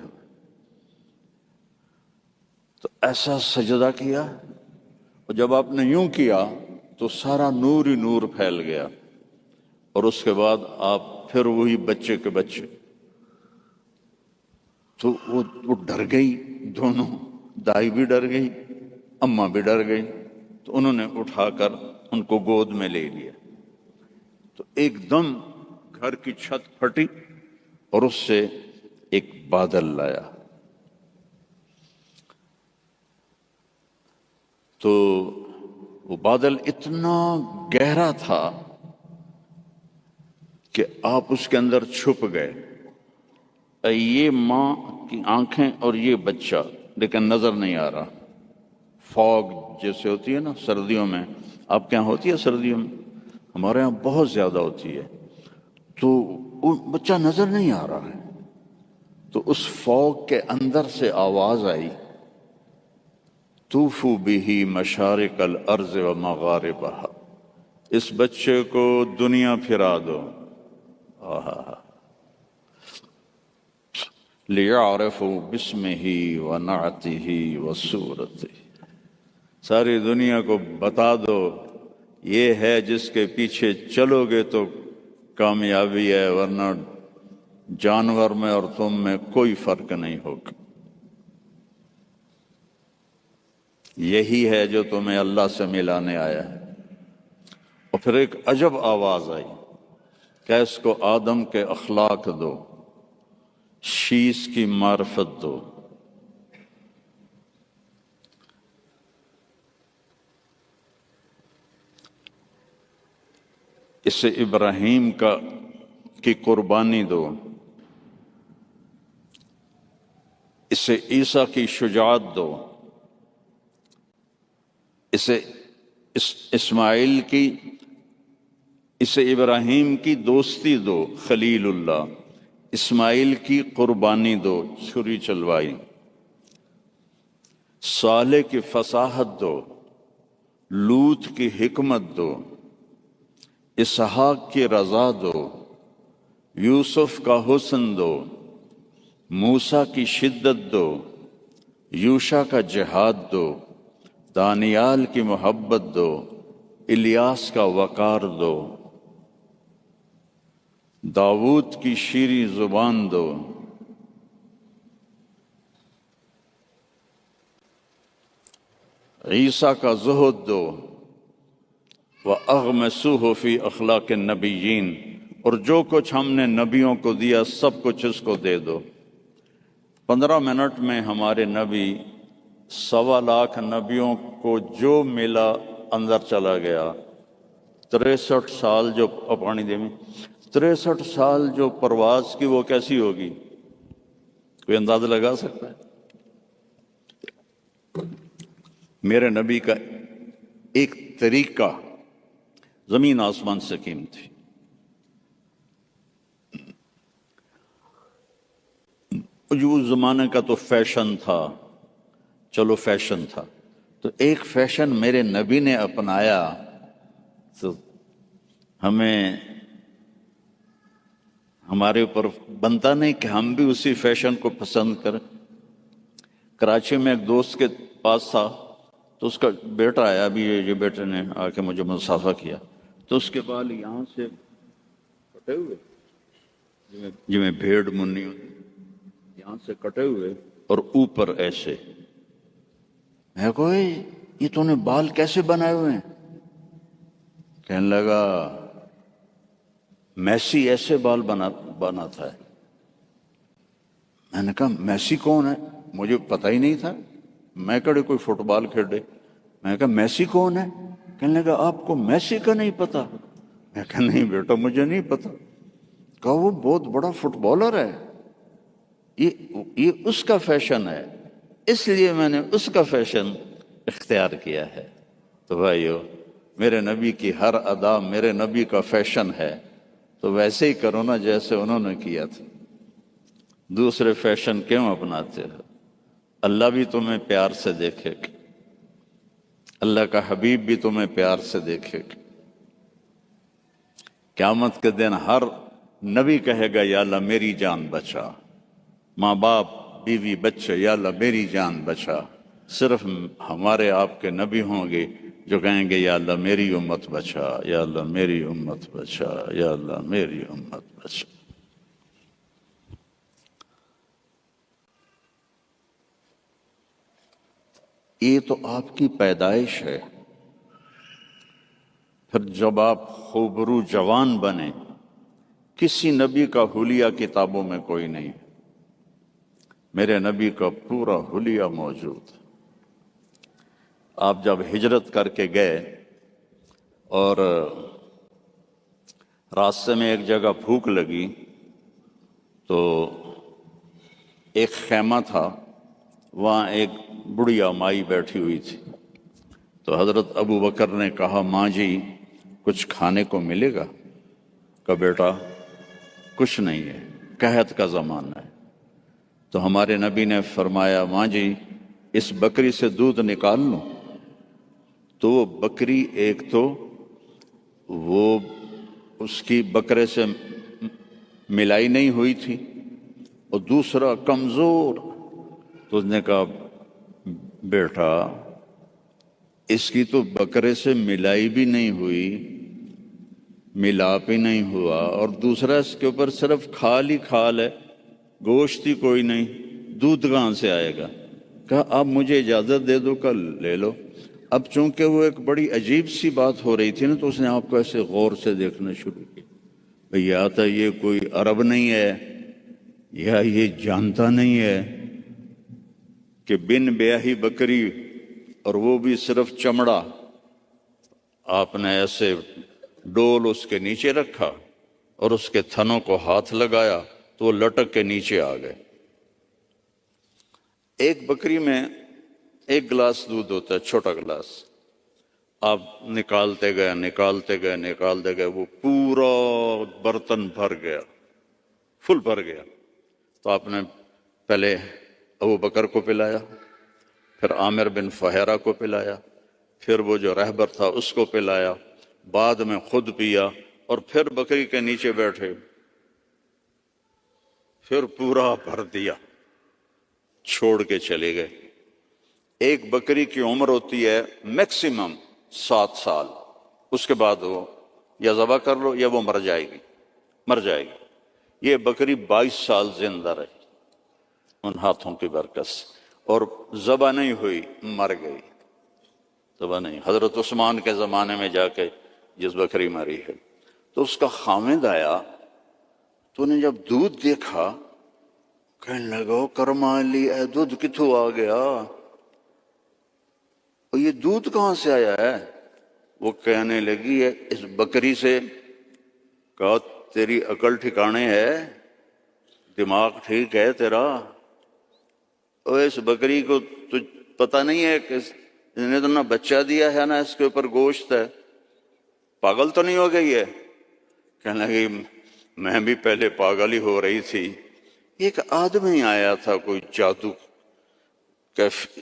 تو ایسا سجدہ کیا، اور جب آپ نے یوں کیا تو سارا نور ہی نور پھیل گیا. اور اس کے بعد آپ پھر وہی بچے کے بچے. تو وہ ڈر گئی، دونوں، دائی بھی ڈر گئی، اماں بھی ڈر گئی. تو انہوں نے اٹھا کر ان کو گود میں لے لیا. تو ایک دم گھر کی چھت پھٹی اور اس سے ایک بادل لایا. تو وہ بادل اتنا گہرا تھا کہ آپ اس کے اندر چھپ گئے. یہ ماں کی آنکھیں اور یہ بچہ، لیکن نظر نہیں آ رہا. فوگ جیسے ہوتی ہے نا سردیوں میں، آپ کے یہاں ہوتی ہے سردیوں میں؟ ہمارے یہاں بہت زیادہ ہوتی ہے. تو وہ بچہ نظر نہیں آ رہا ہے. تو اس فوگ کے اندر سے آواز آئی، طوفوا بہ مشارق الارض و مغاربہا، اس بچے کو دنیا پھرا دو، لیعرفوا باسمہ ونعتہ وصورتہ، ساری دنیا کو بتا دو یہ ہے جس کے پیچھے چلو گے تو کامیابی ہے، ورنہ جانور میں اور تم میں کوئی فرق نہیں ہوگا۔ یہی ہے جو تمہیں اللہ سے ملانے آیا ہے۔ اور پھر ایک عجب آواز آئی کہ اس کو آدم کے اخلاق دو، شیش کی معرفت دو۔ اسے ابراہیم کی قربانی دو، اسے عیسیٰ کی شجاعت دو، اسے اسے ابراہیم کی دوستی دو، خلیل اللہ، اسماعیل کی قربانی دو، چھری چلوائی، صالح کی فصاحت دو، لوط کی حکمت دو، اسحاق کی رضا دو، یوسف کا حسن دو، موسیٰ کی شدت دو، یوشع کا جہاد دو، دانیال کی محبت دو، الیاس کا وقار دو، داؤد کی شیریں زبان دو، عیسیٰ کا زہد دو، وَأَغْمَسُوهُ فِي أَخْلَاقِ النَّبِيِّينَ، اور جو کچھ ہم نے نبیوں کو دیا سب کچھ اس کو دے دو۔ 15 منٹ میں ہمارے نبی 1.25 لاکھ نبیوں کو جو ملا اندر چلا گیا۔ 63 سال جو پانی دے میں 63 سال جو پرواز کی وہ کیسی ہوگی؟ کوئی اندازہ لگا سکتا ہے؟ میرے نبی کا ایک طریقہ زمین آسمان سے قیمتی۔ جو اس زمانے کا تو فیشن تھا، چلو فیشن تھا، تو ایک فیشن میرے نبی نے اپنایا تو ہمیں ہمارے اوپر بنتا نہیں کہ ہم بھی اسی فیشن کو پسند کریں۔ کراچی میں ایک دوست کے پاس تھا تو اس کا بیٹا آیا، ابھی یہ بیٹے نے آ کے مجھے مصافحہ کیا، تو اس کے بال یہاں سے کٹے ہوئے جی میں بھیڑ منی ہوتی، یہاں سے کٹے ہوئے اور اوپر ایسے۔ میں کہا یہ تو نے بال کیسے بنائے ہوئے ہیں؟ کہنے لگا میسی ایسے بال بناتا ہے۔ میں نے کہا میسی کون ہے؟ مجھے پتہ ہی نہیں تھا، میں کڑے کوئی فٹ بال کھیلے۔ میں نے کہا میسی کون ہے؟ کہنے لگا آپ کو میسی کا نہیں پتا؟ میں کہا نہیں بیٹا مجھے نہیں پتا۔ کہا وہ بہت بڑا فٹ بالر ہے، یہ اس کا فیشن ہے، اس لیے میں نے اس کا فیشن اختیار کیا ہے۔ تو بھائیو، میرے نبی کی ہر ادا میرے نبی کا فیشن ہے، تو ویسے ہی کرو نا جیسے انہوں نے کیا تھا۔ دوسرے فیشن کیوں اپناتے ہو؟ اللہ بھی تمہیں پیار سے دیکھے گا، اللہ کا حبیب بھی تمہیں پیار سے دیکھے گا۔ قیامت کے دن ہر نبی کہے گا یا اللہ میری جان بچا، ماں باپ بیوی بچے یا اللہ میری جان بچا۔ صرف ہمارے آپ کے نبی ہوں گے جو کہیں گے یا اللہ میری امت بچا، یا اللہ میری امت بچا، یا اللہ میری امت بچا۔ یہ تو آپ کی پیدائش ہے، پھر جب آپ خوبرو جوان بنے، کسی نبی کا حلیہ کتابوں میں کوئی نہیں، میرے نبی کا پورا حلیہ موجود ہے۔ آپ جب ہجرت کر کے گئے اور راستے میں ایک جگہ بھوک لگی تو ایک خیمہ تھا، وہاں ایک بڑھیا مائی بیٹھی ہوئی تھی، تو حضرت ابو بکر نے کہا ماں جی کچھ کھانے کو ملے گا؟ کہا بیٹا کچھ نہیں ہے، قحط کا زمانہ ہے۔ تو ہمارے نبی نے فرمایا ماں جی اس بکری سے دودھ نکال لو. تو وہ بکری ایک تو وہ اس کی بکرے سے ملائی نہیں ہوئی تھی، اور دوسرا کمزور. تو اس نے کہا بیٹا اس کی تو بکرے سے ملائی بھی نہیں ہوئی، ملاپ ہی نہیں ہوا، اور دوسرا اس کے اوپر صرف کھال ہی کھال ہے، گوشت ہی کوئی نہیں، دودھ کہاں سے آئے گا؟ کہا اب مجھے اجازت دے دو کل لے لو. اب چونکہ وہ ایک بڑی عجیب سی بات ہو رہی تھی نا، تو اس نے آپ کو ایسے غور سے دیکھنا شروع کیا. یا تو یہ کوئی عرب نہیں ہے، یا یہ جانتا نہیں ہے کہ بن بیاہی بکری، اور وہ بھی صرف چمڑا. آپ نے ایسے ڈول اس کے نیچے رکھا اور اس کے تھنوں کو ہاتھ لگایا تو وہ لٹک کے نیچے آ گئے. ایک بکری میں ایک گلاس دودھ ہوتا ہے، چھوٹا گلاس. آپ نکالتے گئے، وہ پورا برتن بھر گیا، فل بھر گیا. تو آپ نے پہلے ابو بکر کو پلایا، پھر عامر بن فہیرہ کو پلایا، پھر وہ جو رہبر تھا اس کو پلایا، بعد میں خود پیا، اور پھر بکری کے نیچے بیٹھے، پھر پورا بھر دیا، چھوڑ کے چلے گئے. ایک بکری کی عمر ہوتی ہے میکسیمم 7 سال، اس کے بعد وہ یا ذبح کر لو یا وہ مر جائے گی. یہ بکری 22 سال زندہ رہی ان ہاتھوں کی برکت سے، اور ذبح نہیں ہوئی، مر گئی. ذبح نہیں. حضرت عثمان کے زمانے میں جا کے جس بکری مری ہے، تو اس کا خامد آیا، تو نے جب دودھ دیکھا کہنے لگا کرمالی اے دودھ کتوں آ گیا، اور یہ دودھ کہاں سے آیا ہے؟ وہ کہنے لگی ہے اس بکری سے. کہا تیری عقل ٹھکانے ہے، دماغ ٹھیک ہے تیرا؟ اور اس بکری کو تو پتہ نہیں ہے کہ اس نے تو نہ بچہ دیا ہے نہ اس کے اوپر گوشت ہے، پاگل تو نہیں ہو گئی ہے؟ کہنے لگی میں بھی پہلے پاگل ہی ہو رہی تھی. ایک آدمی آیا تھا، کوئی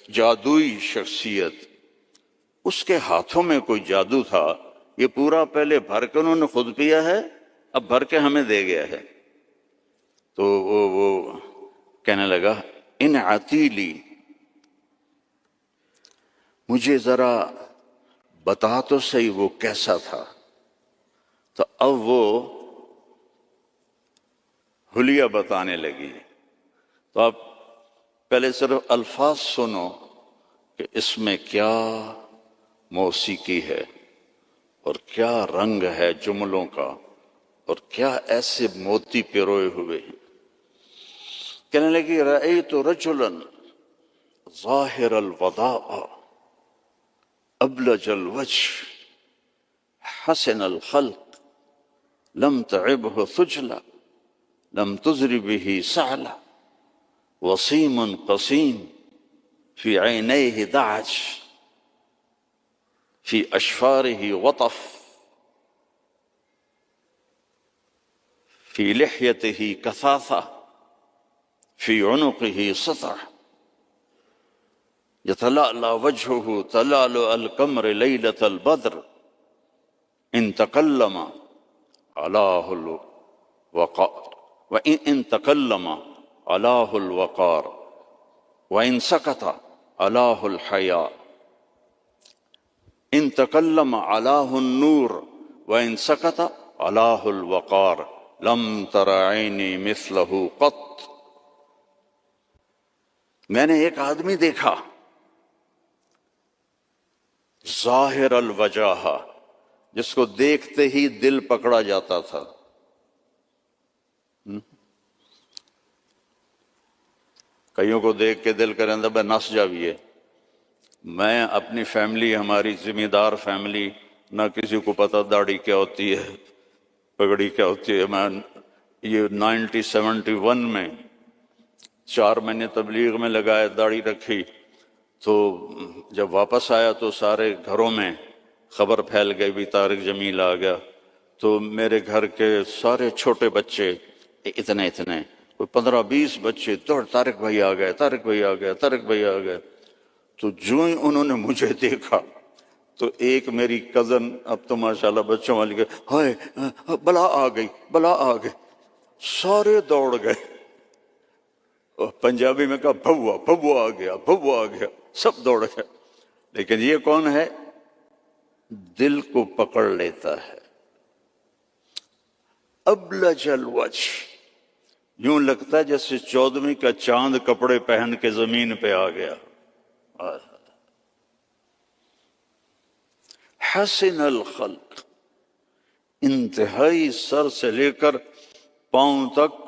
جادوئی شخصیت، اس کے ہاتھوں میں کوئی جادو تھا. یہ پورا پہلے بھر کے انہوں نے خود پیا ہے، اب بھر کے ہمیں دے گیا ہے. تو وہ کہنے لگا ان عتیلی، مجھے ذرا بتا تو صحیح وہ کیسا تھا. تو اب وہ حلیہ بتانے لگی. تو آپ پہلے صرف الفاظ سنو کہ اس میں کیا موسیقی ہے، اور کیا رنگ ہے جملوں کا، اور کیا ایسے موتی پیروئے ہوئے ہیں. کہنے لگی رأیت رجلا ظاہر الوداع ابلج الوجه حسن الخلق لم تعبه ثجلا لم تزر به سعلا وسيم قسيم في عينيه دعج في أشفاره وطف في لحيته كثاثة في عنقه سطع يتلألأ وجهه تلألؤ القمر ليلة البدر إن تكلم علاه الوقار وإن تكلم علاه الوقار وإن سكت علاه الحياء إن تكلم علاه النور وإن سكت علاه الوقار لم تر عيني مثله قط. میں نے ایک آدمی دیکھا ظاہر الوجاہ، جس کو دیکھتے ہی دل پکڑا جاتا تھا. کئیوں کو دیکھ کے دل کریں بے نس جاویے. میں اپنی فیملی، ہماری ذمہ دار فیملی، نہ کسی کو پتہ داڑھی کیا ہوتی ہے، پگڑی کیا ہوتی ہے. میں یہ 1971 میں 4 مہینے تبلیغ میں لگائے، داڑھی رکھی. تو جب واپس آیا تو سارے گھروں میں خبر پھیل گئی بھی طارق جمیل آ گیا. تو میرے گھر کے سارے چھوٹے بچے اتنے کوئی 15-20 بچے دوڑ، طارق بھائی آ گئے، طارق بھائی آ گئے، طارق بھائی آ گئے۔ تو جو ہی انہوں نے مجھے دیکھا تو ایک میری کزن، اب تو ماشاءاللہ بچوں والی، کہ ہائے بلا آ گئی، بلا آ گئی، سارے دوڑ گئے۔ اور پنجابی میں کہا بھوا بھوا آ گیا، بھوا آ گیا، سب دوڑ گئے۔ لیکن یہ کون ہے؟ دل کو پکڑ لیتا ہے۔ ابلج الوجہ، یوں لگتا ہے جیسے 14ویں کا چاند کپڑے پہن کے زمین پہ آ گیا۔ حسن الخلق، انتہائی سر سے لے کر پاؤں تک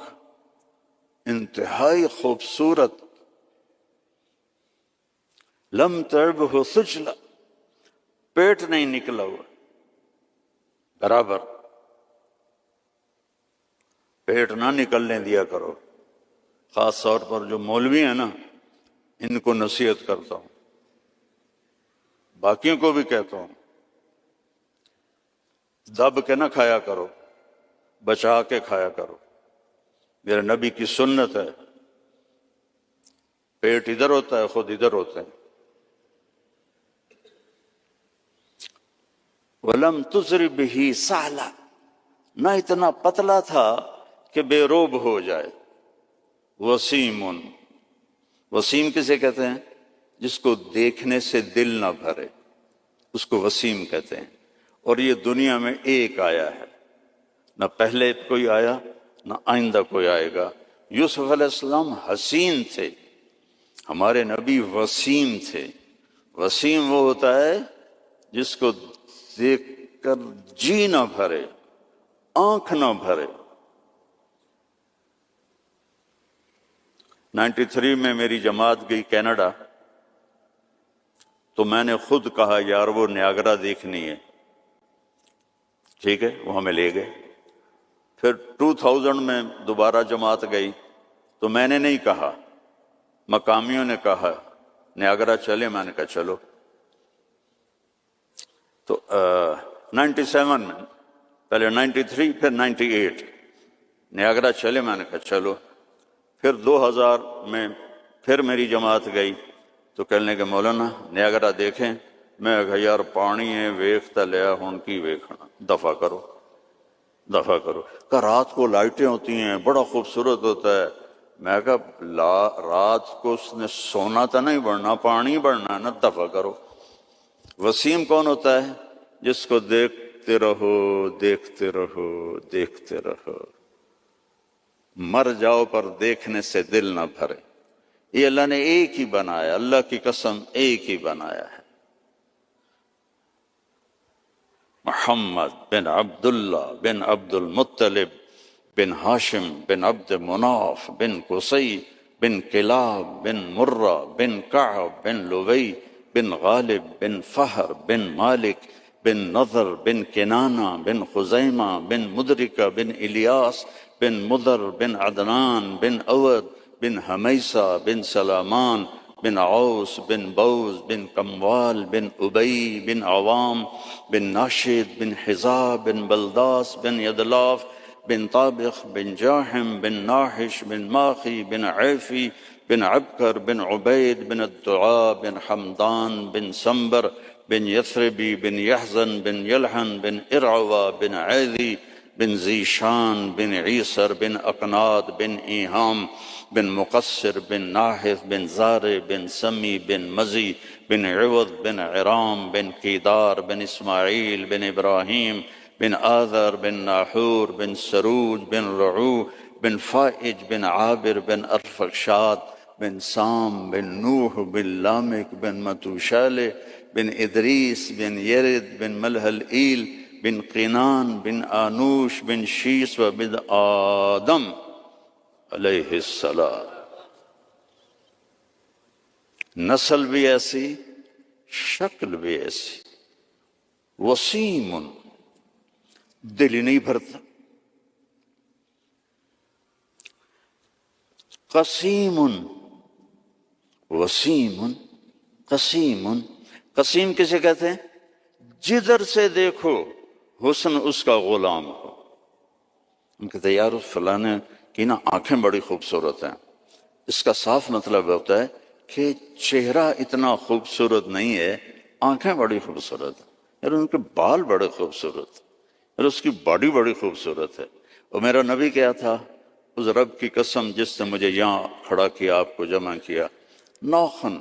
انتہائی خوبصورت۔ لم تعبہ سجلا، پیٹ نہیں نکلا ہوا، برابر۔ پیٹ نہ نکلنے دیا کرو، خاص طور پر جو مولوی ہیں نا، ان کو نصیحت کرتا ہوں، باقیوں کو بھی کہتا ہوں، دب کے نہ کھایا کرو، بچا کے کھایا کرو۔ میرے نبی کی سنت ہے، پیٹ ادھر ہوتا ہے، خود ادھر ہوتا ہے۔ وَلَمْ تُزْرِ بِهِ سَعْلًا، نہ اتنا پتلا تھا کہ بے روب ہو جائے۔ وسیم، وسیم کسے کہتے ہیں؟ جس کو دیکھنے سے دل نہ بھرے، اس کو وسیم کہتے ہیں۔ اور یہ دنیا میں ایک آیا ہے، نہ پہلے کوئی آیا نہ آئندہ کوئی آئے گا۔ یوسف علیہ السلام حسین تھے، ہمارے نبی وسیم تھے۔ وسیم وہ ہوتا ہے جس کو دیکھ کر جی نہ بھرے، آنکھ نہ بھرے۔ 93 میں میری جماعت گئی کینیڈا، تو میں نے خود کہا یار وہ نیاگرا دیکھنی ہے، ٹھیک ہے، وہ ہمیں لے گئے۔ پھر 2000 میں دوبارہ جماعت گئی تو میں نے نہیں کہا، مقامیوں نے کہا نیاگرا چلے، میں نے کہا چلو۔ تو 97 میں، پہلے 93 پھر 98، نیاگرا چلے، میں نے کہا چلو۔ پھر 2000 میں پھر میری جماعت گئی تو کہنے لگے مولانا نیاگرا دیکھیں۔ میں کہا یار پانی ہے ویکھتا لیا ہون کی ویکھنا، دفع کرو دفع کرو۔ کہا رات کو لائٹیں ہوتی ہیں، بڑا خوبصورت ہوتا ہے۔ میں کہا رات کو اس نے سونا تو نہیں بڑھنا، پانی بڑھنا ہے نا، دفع کرو۔ وسیم کون ہوتا ہے؟ جس کو دیکھتے رہو دیکھتے رہو دیکھتے رہو، مر جاؤ پر دیکھنے سے دل نہ بھرے۔ یہ اللہ نے ایک ہی بنایا، اللہ کی قسم ایک ہی بنایا ہے۔ محمد بن عبداللہ بن عبد المطلب بن ہاشم بن عبد مناف بن قصی بن کلاب بن مرہ بن کعب بن لوی بن غالب بن فہر بن مالک بن نضر بن کنانہ بن خزیمہ بن مدرکہ بن الیاس بن مدر بن عدنان بن اود بن حمیسہ بن سلامان بن عوس بن بوز بن کموال بن ابی بن عوام بن ناشد بن حزاب بن بلداس بن یدلاف بن طابخ بن جاحم بن ناحش بن ماخی بن عیفی بن عبکر بن عبید بن الدعاء بن حمدان بن سنبر بن یثربی بن یحزن بن یلحن بن ارعوا بن عیدی بن زیشان بن عیسر بن اقناد بن ایہام بن مقصر بن ناحث بن زار بن سمی بن مزی بن عوض بن عرام بن کیدار بن اسماعیل بن ابراہیم بن آذر بن ناحور بن سروج بن رعو بن فائج بن عابر بن ارفخشاد بن سام بن نوح بن لامک بن متوشالہ بن ادریس بن یرد بن ملہل بن قینان بن آنوش بن شیس و بن آدم علیہ السلام۔ نسل بھی ایسی، شکل بھی ایسی۔ وسیم، دل ہی نہیں بھرتا۔ قسیم، وسیم قسیم۔ قسیم کسے کہتے ہیں؟ جدھر سے دیکھو حسن اس کا غلام ہو۔ ہم کہتے ہیں یار فلاں کہ نا آنکھیں بڑی خوبصورت ہیں، اس کا صاف مطلب ہوتا ہے کہ چہرہ اتنا خوبصورت نہیں ہے، آنکھیں بڑی خوبصورت ہیں، یار ان کے بال بڑے خوبصورت، یار اس کی باڈی بڑی خوبصورت ہے۔ اور میرا نبی کیا تھا، اس رب کی قسم جس نے مجھے یہاں کھڑا کیا، آپ کو جمع کیا، ناخن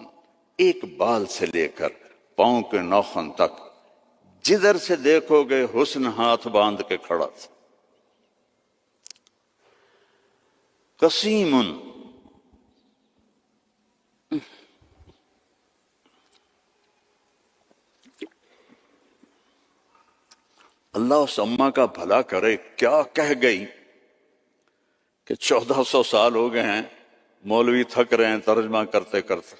ایک بال سے لے کر پاؤں کے ناخن تک جدھر سے دیکھو گے حسن ہاتھ باندھ کے کھڑا تھا۔ قسیم، اللہ اس اماں کا بھلا کرے، کیا کہہ گئی کہ 1400 سال ہو گئے ہیں، مولوی تھک رہے ہیں ترجمہ کرتے کرتے۔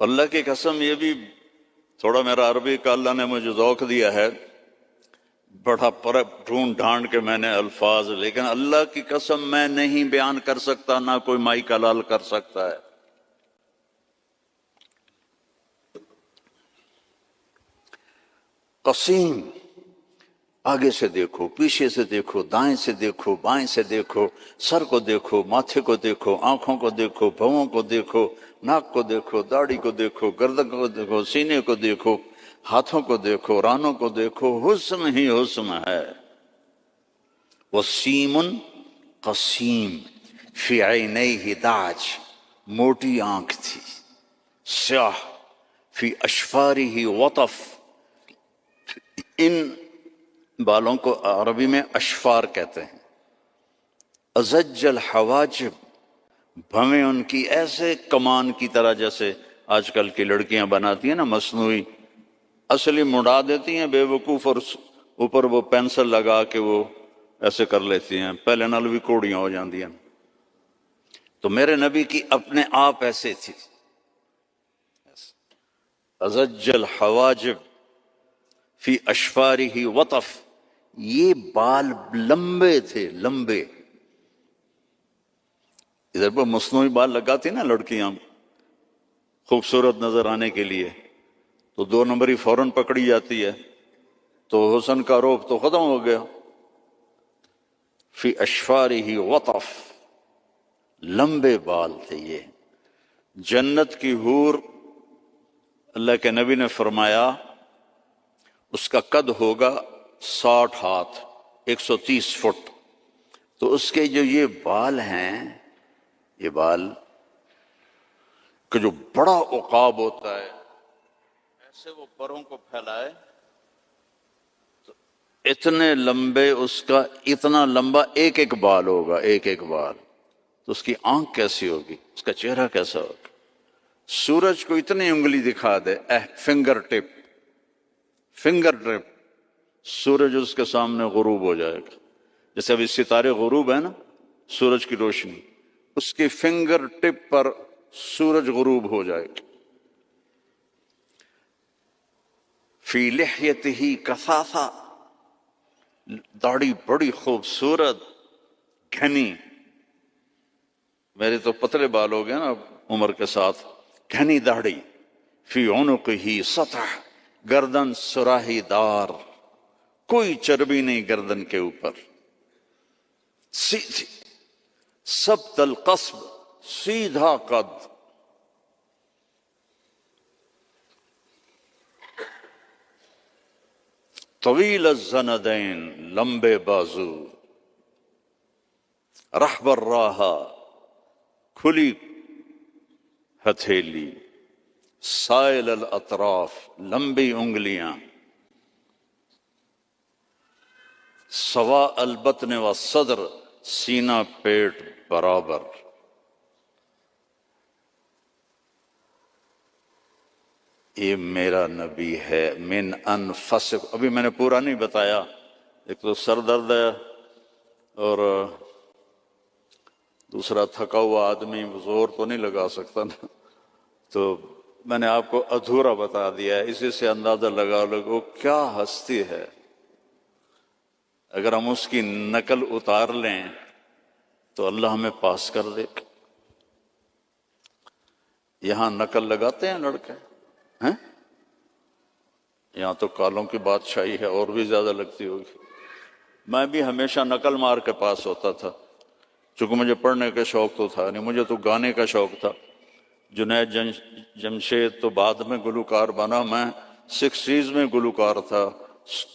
اللہ کی قسم یہ بھی تھوڑا میرا عربی کا اللہ نے مجھے ذوق دیا ہے، بڑا ڈھونڈ ڈھانڈ کے میں نے الفاظ، لیکن اللہ کی قسم میں نہیں بیان کر سکتا، نہ کوئی مائک حلال کر سکتا ہے۔ قسیم، آگے سے دیکھو، پیچھے سے دیکھو، دائیں سے دیکھو، بائیں سے دیکھو، سر کو دیکھو، ماتھے کو دیکھو، آنکھوں کو دیکھو، بھووں کو دیکھو، ناک کو دیکھو، داڑھی کو دیکھو، گردن کو دیکھو، سینے کو دیکھو، ہاتھوں کو دیکھو، رانوں کو دیکھو، حسن ہی حسن ہے۔ وسیم قسیم فی عینیہ داج، موٹی آنکھ تھی، سیاہ، فی اشفارہ وطف، ان بالوں کو عربی میں اشفار کہتے ہیں۔ ازج الحواجب، بھویں ان کی ایسے کمان کی طرح جیسے آج کل کی لڑکیاں بناتی ہیں نا مصنوعی، اصلی مڑا دیتی ہیں بے وقوف، اور اوپر وہ پینسل لگا کے وہ ایسے کر لیتی ہیں، پہلے نال بھی کوڑیاں ہو جاندی ہیں۔ تو میرے نبی کی اپنے آپ ایسے تھی، ازج الحواجب فی اشفارہ وطف، یہ بال لمبے تھے، لمبے۔ ادھر پر مصنوعی بال لگاتی نا لڑکیاں خوبصورت نظر آنے کے لیے، تو 2 نمبری فوراً پکڑی جاتی ہے، تو حسن کا روپ تو ختم ہو گیا۔ فی اشفارہ وطف، لمبے بال تھے یہ۔ جنت کی حور، اللہ کے نبی نے فرمایا اس کا قد ہوگا 60 ہاتھ، 130 فٹ۔ تو اس کے جو یہ بال ہیں، یہ بال کہ جو بڑا عقاب ہوتا ہے، ایسے وہ پروں کو پھیلائے تو اتنے لمبے، اس کا اتنا لمبا ایک ایک بال ہوگا، ایک ایک بال، تو اس کی آنکھ کیسی ہوگی، اس کا چہرہ کیسا ہوگا۔ سورج کو اتنی انگلی دکھا دے، فنگر ٹپ، فنگر ٹپ، سورج اس کے سامنے غروب ہو جائے گا۔ جیسے ابھی ستارے غروب ہے نا، سورج کی روشنی، اس کی فنگر ٹپ پر سورج غروب ہو جائے گا۔ فی لحیتہ کثافہ، داڑھی بڑی خوبصورت گھنی، میرے تو پتلے بال ہو گئے نا عمر کے ساتھ، گھنی داڑھی۔ فی عنقہ سطح، گردن سراہی دار، کوئی چربی نہیں گردن کے اوپر، سیدھی، سبط القصب، سیدھا قد۔ طویل الزندین، لمبے بازو، رحب الراحہ، کھلی ہتھیلی، سائل الاطراف، لمبی انگلیاں، سوا البطن والصدر، سینہ پیٹ برابر۔ یہ میرا نبی ہے۔ من انفسکم، ابھی میں نے پورا نہیں بتایا، ایک تو سر درد ہے اور دوسرا تھکا ہوا آدمی زور تو نہیں لگا سکتا نا، تو میں نے آپ کو ادھورا بتا دیا ہے، اسی سے اندازہ لگا لو کیا ہستی ہے۔ اگر ہم اس کی نقل اتار لیں تو اللہ ہمیں پاس کر دے۔ یہاں نقل لگاتے ہیں لڑکے ہیں، یہاں تو کالوں کی بادشاہی ہے، اور بھی زیادہ لگتی ہوگی۔ میں بھی ہمیشہ نقل مار کے پاس ہوتا تھا، چونکہ مجھے پڑھنے کا شوق تو تھا نہیں، مجھے تو گانے کا شوق تھا۔ جنید جمشید تو بعد میں گلوکار بنا، میں 60s میں گلوکار تھا،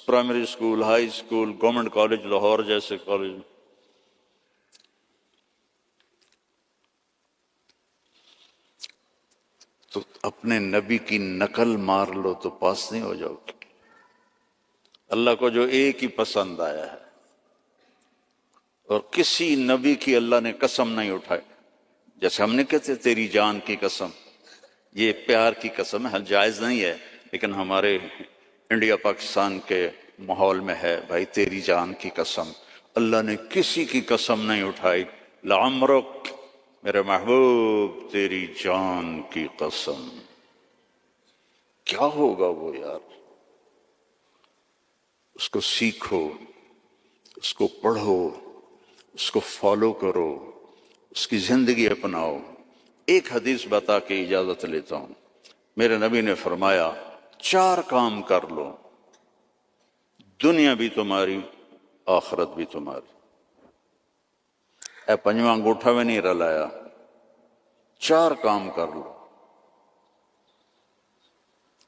primary school, high school, government college Lahore جیسے کالج میں۔ تو اپنے نبی کی نقل مار لو تو پاس نہیں ہو جاؤ گے۔ اللہ کو جو ایک ہی پسند آیا ہے، اور کسی نبی کی اللہ نے قسم نہیں اٹھائی، جیسے ہم نے کہتے تیری جان کی قسم، یہ پیار کی قسم ہے، جائز نہیں ہے، لیکن ہمارے انڈیا پاکستان کے ماحول میں ہے، بھائی تیری جان کی قسم۔ اللہ نے کسی کی قسم نہیں اٹھائی، لعمرک، میرے محبوب تیری جان کی قسم۔ کیا ہوگا وہ یار؟ اس کو سیکھو، اس کو پڑھو، اس کو فالو کرو، اس کی زندگی اپناؤ۔ ایک حدیث بتا کے اجازت لیتا ہوں۔ میرے نبی نے فرمایا 4 کام کر لو، دنیا بھی تمہاری، آخرت بھی تمہاری۔ اے پنجواں انگوٹھا میں نہیں رلایا، 4 کام کر لو۔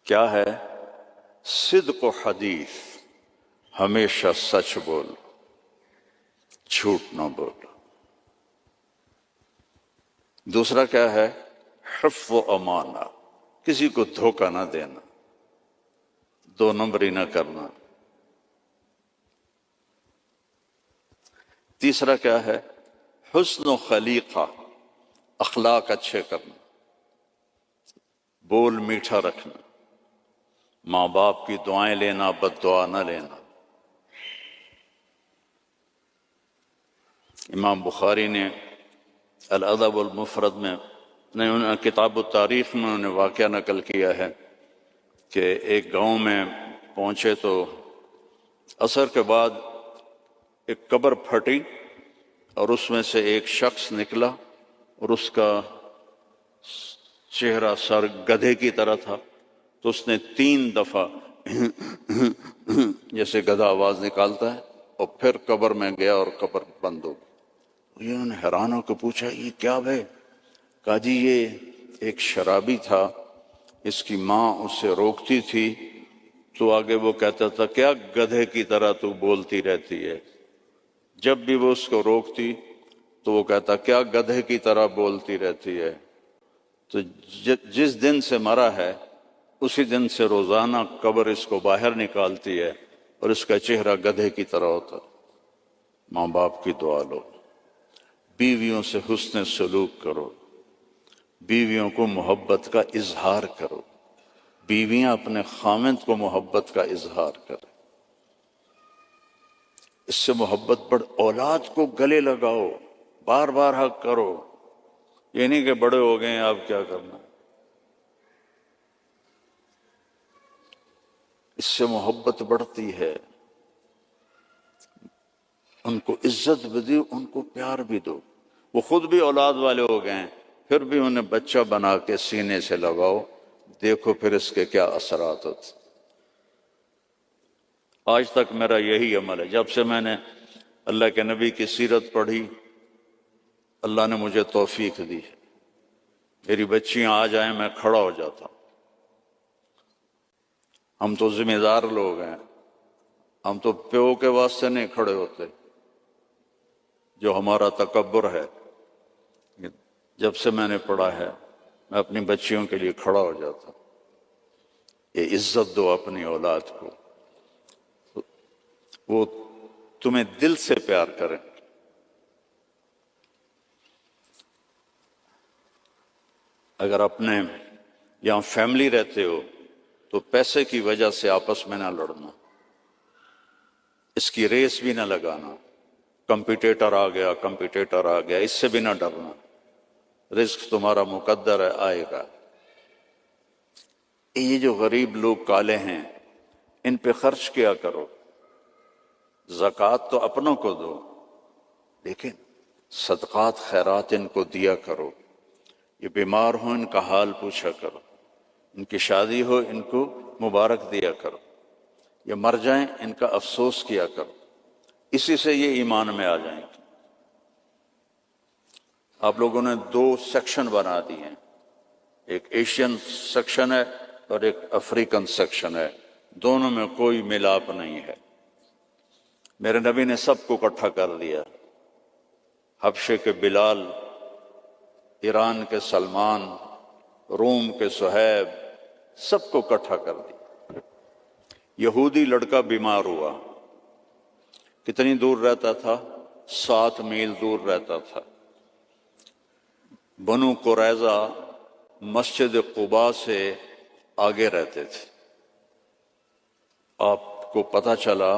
کیا ہے؟ صدق و حدیث، ہمیشہ سچ بول، جھوٹ نہ بول۔ دوسرا کیا ہے؟ حفظ و امانہ، کسی کو دھوکہ نہ دینا، 2 نمبری نہ کرنا۔ تیسرا کیا ہے؟ حسن و خلیقہ، اخلاق اچھے کرنا، بول میٹھا رکھنا، ماں باپ کی دعائیں لینا، بد دعا نہ لینا۔ امام بخاری نے الادب المفرد میں کتاب التاریخ میں انہوں نے واقعہ نقل کیا ہے کہ ایک گاؤں میں پہنچے تو عصر کے بعد ایک قبر پھٹی اور اس میں سے ایک شخص نکلا اور اس کا چہرہ سر گدھے کی طرح تھا، تو اس نے 3 دفعہ جیسے گدھا آواز نکالتا ہے اور پھر قبر میں گیا اور قبر بند ہو گئی۔ انہوں نے حیران ہو کے پوچھا یہ کیا ہے؟ کہا جی یہ ایک شرابی تھا، اس کی ماں اسے روکتی تھی تو آگے وہ کہتا تھا کیا گدھے کی طرح تو بولتی رہتی ہے، جب بھی وہ اس کو روکتی تو وہ کہتا کیا گدھے کی طرح بولتی رہتی ہے۔ تو جس دن سے مرا ہے اسی دن سے روزانہ قبر اس کو باہر نکالتی ہے اور اس کا چہرہ گدھے کی طرح ہوتا۔ ماں باپ کی دعا لو، بیویوں سے حسن سلوک کرو، بیویوں کو محبت کا اظہار کرو، بیویاں اپنے خاوند کو محبت کا اظہار کریں، اس سے محبت بڑھ، اولاد کو گلے لگاؤ، بار بار حق کرو، یہ نہیں کہ بڑے ہو گئے ہیں اب کیا کرنا۔ اس سے محبت بڑھتی ہے، ان کو عزت بھی دو، ان کو پیار بھی دو۔ وہ خود بھی اولاد والے ہو گئے ہیں پھر بھی انہیں بچہ بنا کے سینے سے لگاؤ، دیکھو پھر اس کے کیا اثرات ہوتے۔ آج تک میرا یہی عمل ہے، جب سے میں نے اللہ کے نبی کی سیرت پڑھی اللہ نے مجھے توفیق دی، میری بچیاں آ جائیں میں کھڑا ہو جاتا ہوں۔ ہم تو ذمہ دار لوگ ہیں، ہم تو پیو کے واسطے نہیں کھڑے ہوتے، جو ہمارا تکبر ہے۔ جب سے میں نے پڑھا ہے میں اپنی بچیوں کے لیے کھڑا ہو جاتا ہوں۔ یہ عزت دو اپنی اولاد کو، وہ تمہیں دل سے پیار کریں۔ اگر اپنے یہاں فیملی رہتے ہو تو پیسے کی وجہ سے آپس میں نہ لڑنا، اس کی ریس بھی نہ لگانا، کمپیٹیٹر آ گیا اس سے بھی نہ ڈرنا، رزق تمہارا مقدر ہے، آئے گا۔ یہ جو غریب لوگ کالے ہیں ان پہ خرچ کیا کرو، زکوٰۃ تو اپنوں کو دو لیکن صدقات خیرات ان کو دیا کرو۔ یہ بیمار ہوں ان کا حال پوچھا کرو، ان کی شادی ہو ان کو مبارک دیا کرو، یہ مر جائیں ان کا افسوس کیا کرو، اسی سے یہ ایمان میں آ جائیں گے۔ آپ لوگوں نے دو سیکشن بنا دیے ہیں، ایک ایشین سیکشن ہے اور ایک افریقن سیکشن ہے، دونوں میں کوئی ملاپ نہیں ہے۔ میرے نبی نے سب کو اکٹھا کر دیا، حبشے کے بلال، ایران کے سلمان، روم کے صہیب، سب کو اکٹھا کر دیا۔ یہودی لڑکا بیمار ہوا، کتنی دور رہتا تھا؟ 7 میل دور رہتا تھا۔ بنو قریظہ مسجد قباء سے آگے رہتے تھے۔ آپ کو پتہ چلا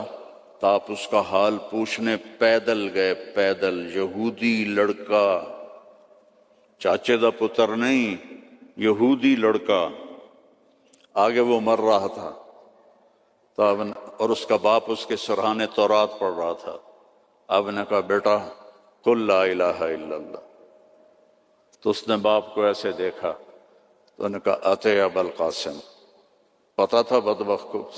تو آپ اس کا حال پوچھنے پیدل گئے، پیدل، یہودی لڑکا، چاچے دا پتر نہیں، یہودی لڑکا، آگے وہ مر رہا تھا اور اس کا باپ اس کے سرحانے تورات پڑھ رہا تھا۔ آپ نے کہا بیٹا قل لا الہ الا اللہ، تو اس نے باپ کو ایسے دیکھا تو انہوں نے کہا اتے ابا القاسم، پتا تھا بدبخت کو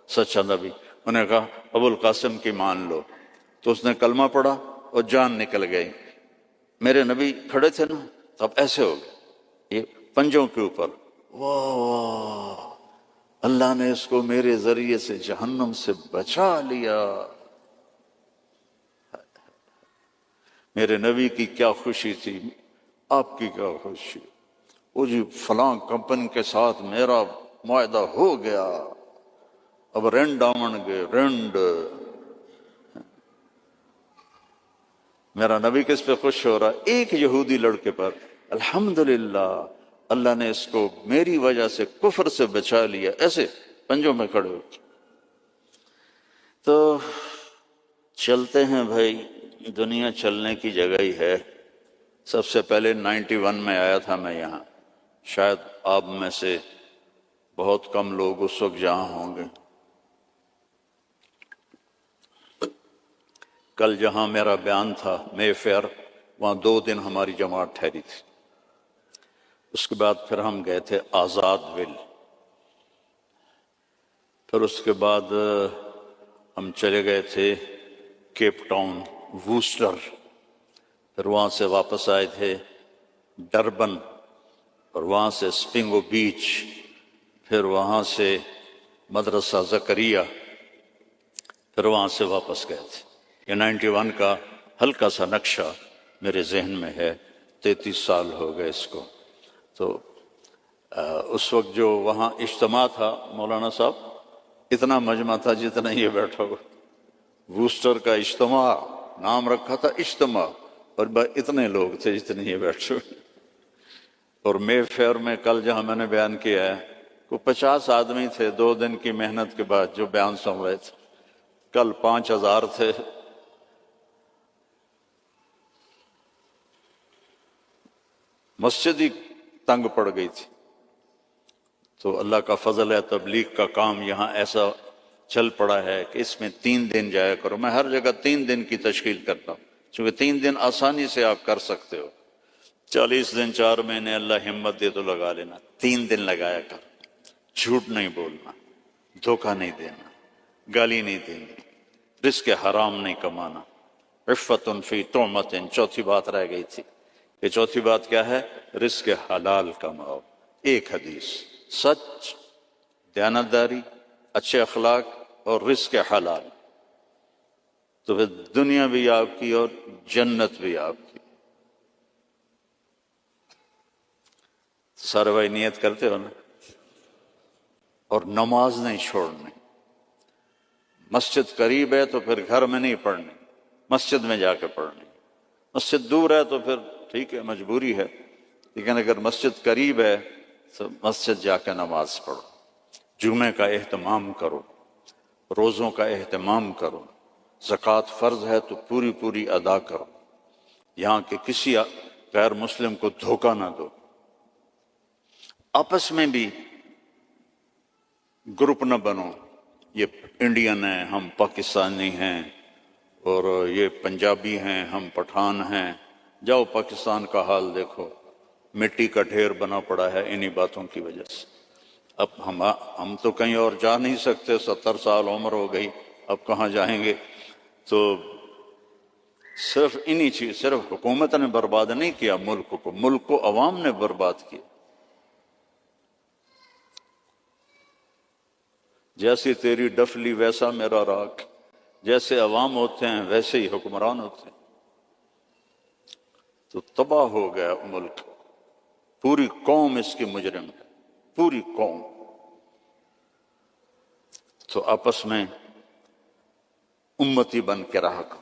سچا نبی، انہوں نے کہا ابو القاسم کی مان لو، تو اس نے کلمہ پڑھا اور جان نکل گئی۔ میرے نبی کھڑے تھے نا، اب ایسے ہو گئے یہ پنجوں کے اوپر، واہ اللہ نے اس کو میرے ذریعے سے جہنم سے بچا لیا۔ میرے نبی کی کیا خوشی تھی، آپ کی کیا خوشی، وہ جی فلاں کمپنی کے ساتھ میرا معاہدہ ہو گیا، اب رینڈ آمن گے رینڈ۔ میرا نبی کس پہ خوش ہو رہا؟ ایک یہودی لڑکے پر، الحمدللہ اللہ نے اس کو میری وجہ سے کفر سے بچا لیا، ایسے پنجوں میں کھڑے ہو۔ تو چلتے ہیں بھائی، دنیا چلنے کی جگہ ہی ہے۔ سب سے پہلے 91 میں آیا تھا میں یہاں، شاید آپ میں سے بہت کم لوگ اس وقت جہاں ہوں گے۔ کل جہاں میرا بیان تھا مے فیئر، وہاں 2 دن ہماری جماعت ٹھہری تھی۔ اس کے بعد پھر ہم گئے تھے آزاد ویل، پھر اس کے بعد ہم چلے گئے تھے کیپ ٹاؤن، ووسٹر، پھر وہاں سے واپس آئے تھے ڈربن، اور وہاں سے اسپنگو بیچ، پھر وہاں سے مدرسہ زکریہ، پھر وہاں سے واپس گئے تھے۔ یہ 91 کا ہلکا سا نقشہ میرے ذہن میں ہے، 33 سال ہو گئے اس کو۔ تو اس وقت جو وہاں اجتماع تھا مولانا صاحب، اتنا مجمع تھا جتنا یہ بیٹھا ہو۔ ووسٹر کا اجتماع نام رکھا تھا اجتماع، اور اتنے لوگ تھے جتنے یہ بیٹھے ہوئے۔ اور مے فیئر میں کل جہاں میں نے بیان کیا ہے، کوئی 50 آدمی تھے 2 دن کی محنت کے بعد جو بیان سن رہے تھے، کل 5000 تھے۔ مسجد ہی تنگ پڑ گئی تھی۔ تو اللہ کا فضل ہے، تبلیغ کا کام یہاں ایسا چل پڑا ہے کہ اس میں 3 دن جایا کرو۔ میں ہر جگہ 3 دن کی تشکیل کرتا ہوں، چونکہ 3 دن آسانی سے آپ کر سکتے ہو۔ 40 دن 4 مہینے اللہ ہمت دے تو لگا لینا، 3 دن لگایا کر۔ جھوٹ نہیں بولنا، دھوکہ نہیں دینا، گالی نہیں دینی، رزق حرام نہیں کمانا، عفت فی طعمت، چوتھی بات رہ گئی تھی۔ یہ چوتھی بات کیا ہے؟ رزق حلال کماؤ۔ ایک حدیث، سچ، دیانتداری، اچھے اخلاق اور رزق حلال، تو پھر دنیا بھی آپ کی اور جنت بھی آپ کی۔ سارے بھائی نیت کرتے ہو نا؟ اور نماز نہیں چھوڑنی۔ مسجد قریب ہے تو پھر گھر میں نہیں پڑھنی، مسجد میں جا کے پڑھنی۔ مسجد دور ہے تو پھر ٹھیک ہے، مجبوری ہے، لیکن اگر مسجد قریب ہے تو مسجد جا کے نماز پڑھو، جمعے کا اہتمام کرو، روزوں کا اہتمام کرو، زکوٰۃ فرض ہے تو پوری پوری ادا کرو، یہاں کے کسی غیر مسلم کو دھوکہ نہ دو۔ آپس میں بھی گروپ نہ بنو، یہ انڈین ہیں ہم پاکستانی ہیں، اور یہ پنجابی ہیں ہم پٹھان ہیں۔ جاؤ پاکستان کا حال دیکھو، مٹی کا ڈھیر بنا پڑا ہے انہی باتوں کی وجہ سے۔ اب ہم تو کہیں اور جا نہیں سکتے، 70 سال عمر ہو گئی، اب کہاں جائیں گے؟ تو صرف انہی چیز، صرف حکومت نے برباد نہیں کیا ملک کو عوام نے برباد کیا۔ جیسی تیری ڈفلی ویسا میرا راگ، جیسے عوام ہوتے ہیں ویسے ہی حکمران ہوتے ہیں، تو تباہ ہو گیا ملک، پوری قوم اس کی مجرم ہے، پوری قوم۔ تو آپس میں امتی بن کے رہا کرو،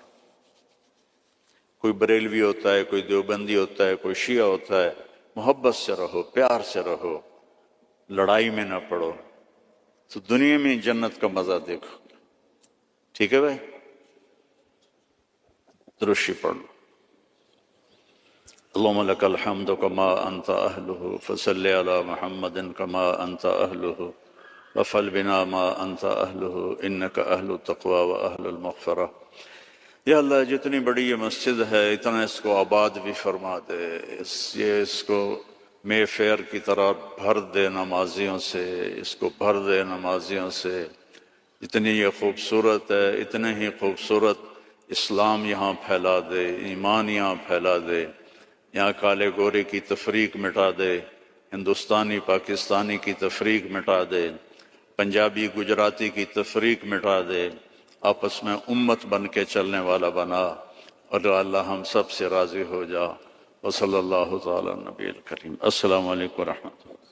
کوئی بریلوی ہوتا ہے، کوئی دیوبندی ہوتا ہے، کوئی شیعہ ہوتا ہے، محبت سے رہو، پیار سے رہو، لڑائی میں نہ پڑو، تو دنیا میں جنت کا مزہ دیکھو۔ ٹھیک ہے بھائی؟ درشی پڑھ لو۔ اللهم لك الحمد كما أنت أهله فصل على محمد كما أنت أهله وفل بنا ما أنت أهله إنك أهل التقوى وأهل المغفرة۔ یا اللہ جتنی بڑی یہ مسجد ہے اتنا اس کو آباد بھی فرما دے، اس کو مے فیئر کی طرح بھر دے نمازیوں سے، اس کو بھر دے نمازیوں سے۔ جتنی یہ خوبصورت ہے اتنے ہی خوبصورت اسلام یہاں پھیلا دے، ایمان یہاں پھیلا دے، یہاں کالے گورے کی تفریق مٹا دے، ہندوستانی پاکستانی کی تفریق مٹا دے، پنجابی گجراتی کی تفریق مٹا دے، آپس میں امت بن کے چلنے والا بنا، اور اللہ ہم سب سے راضی ہو جا۔ وصلی اللہ تعالی نبی الکریم۔ السلام علیکم ورحمۃ اللہ۔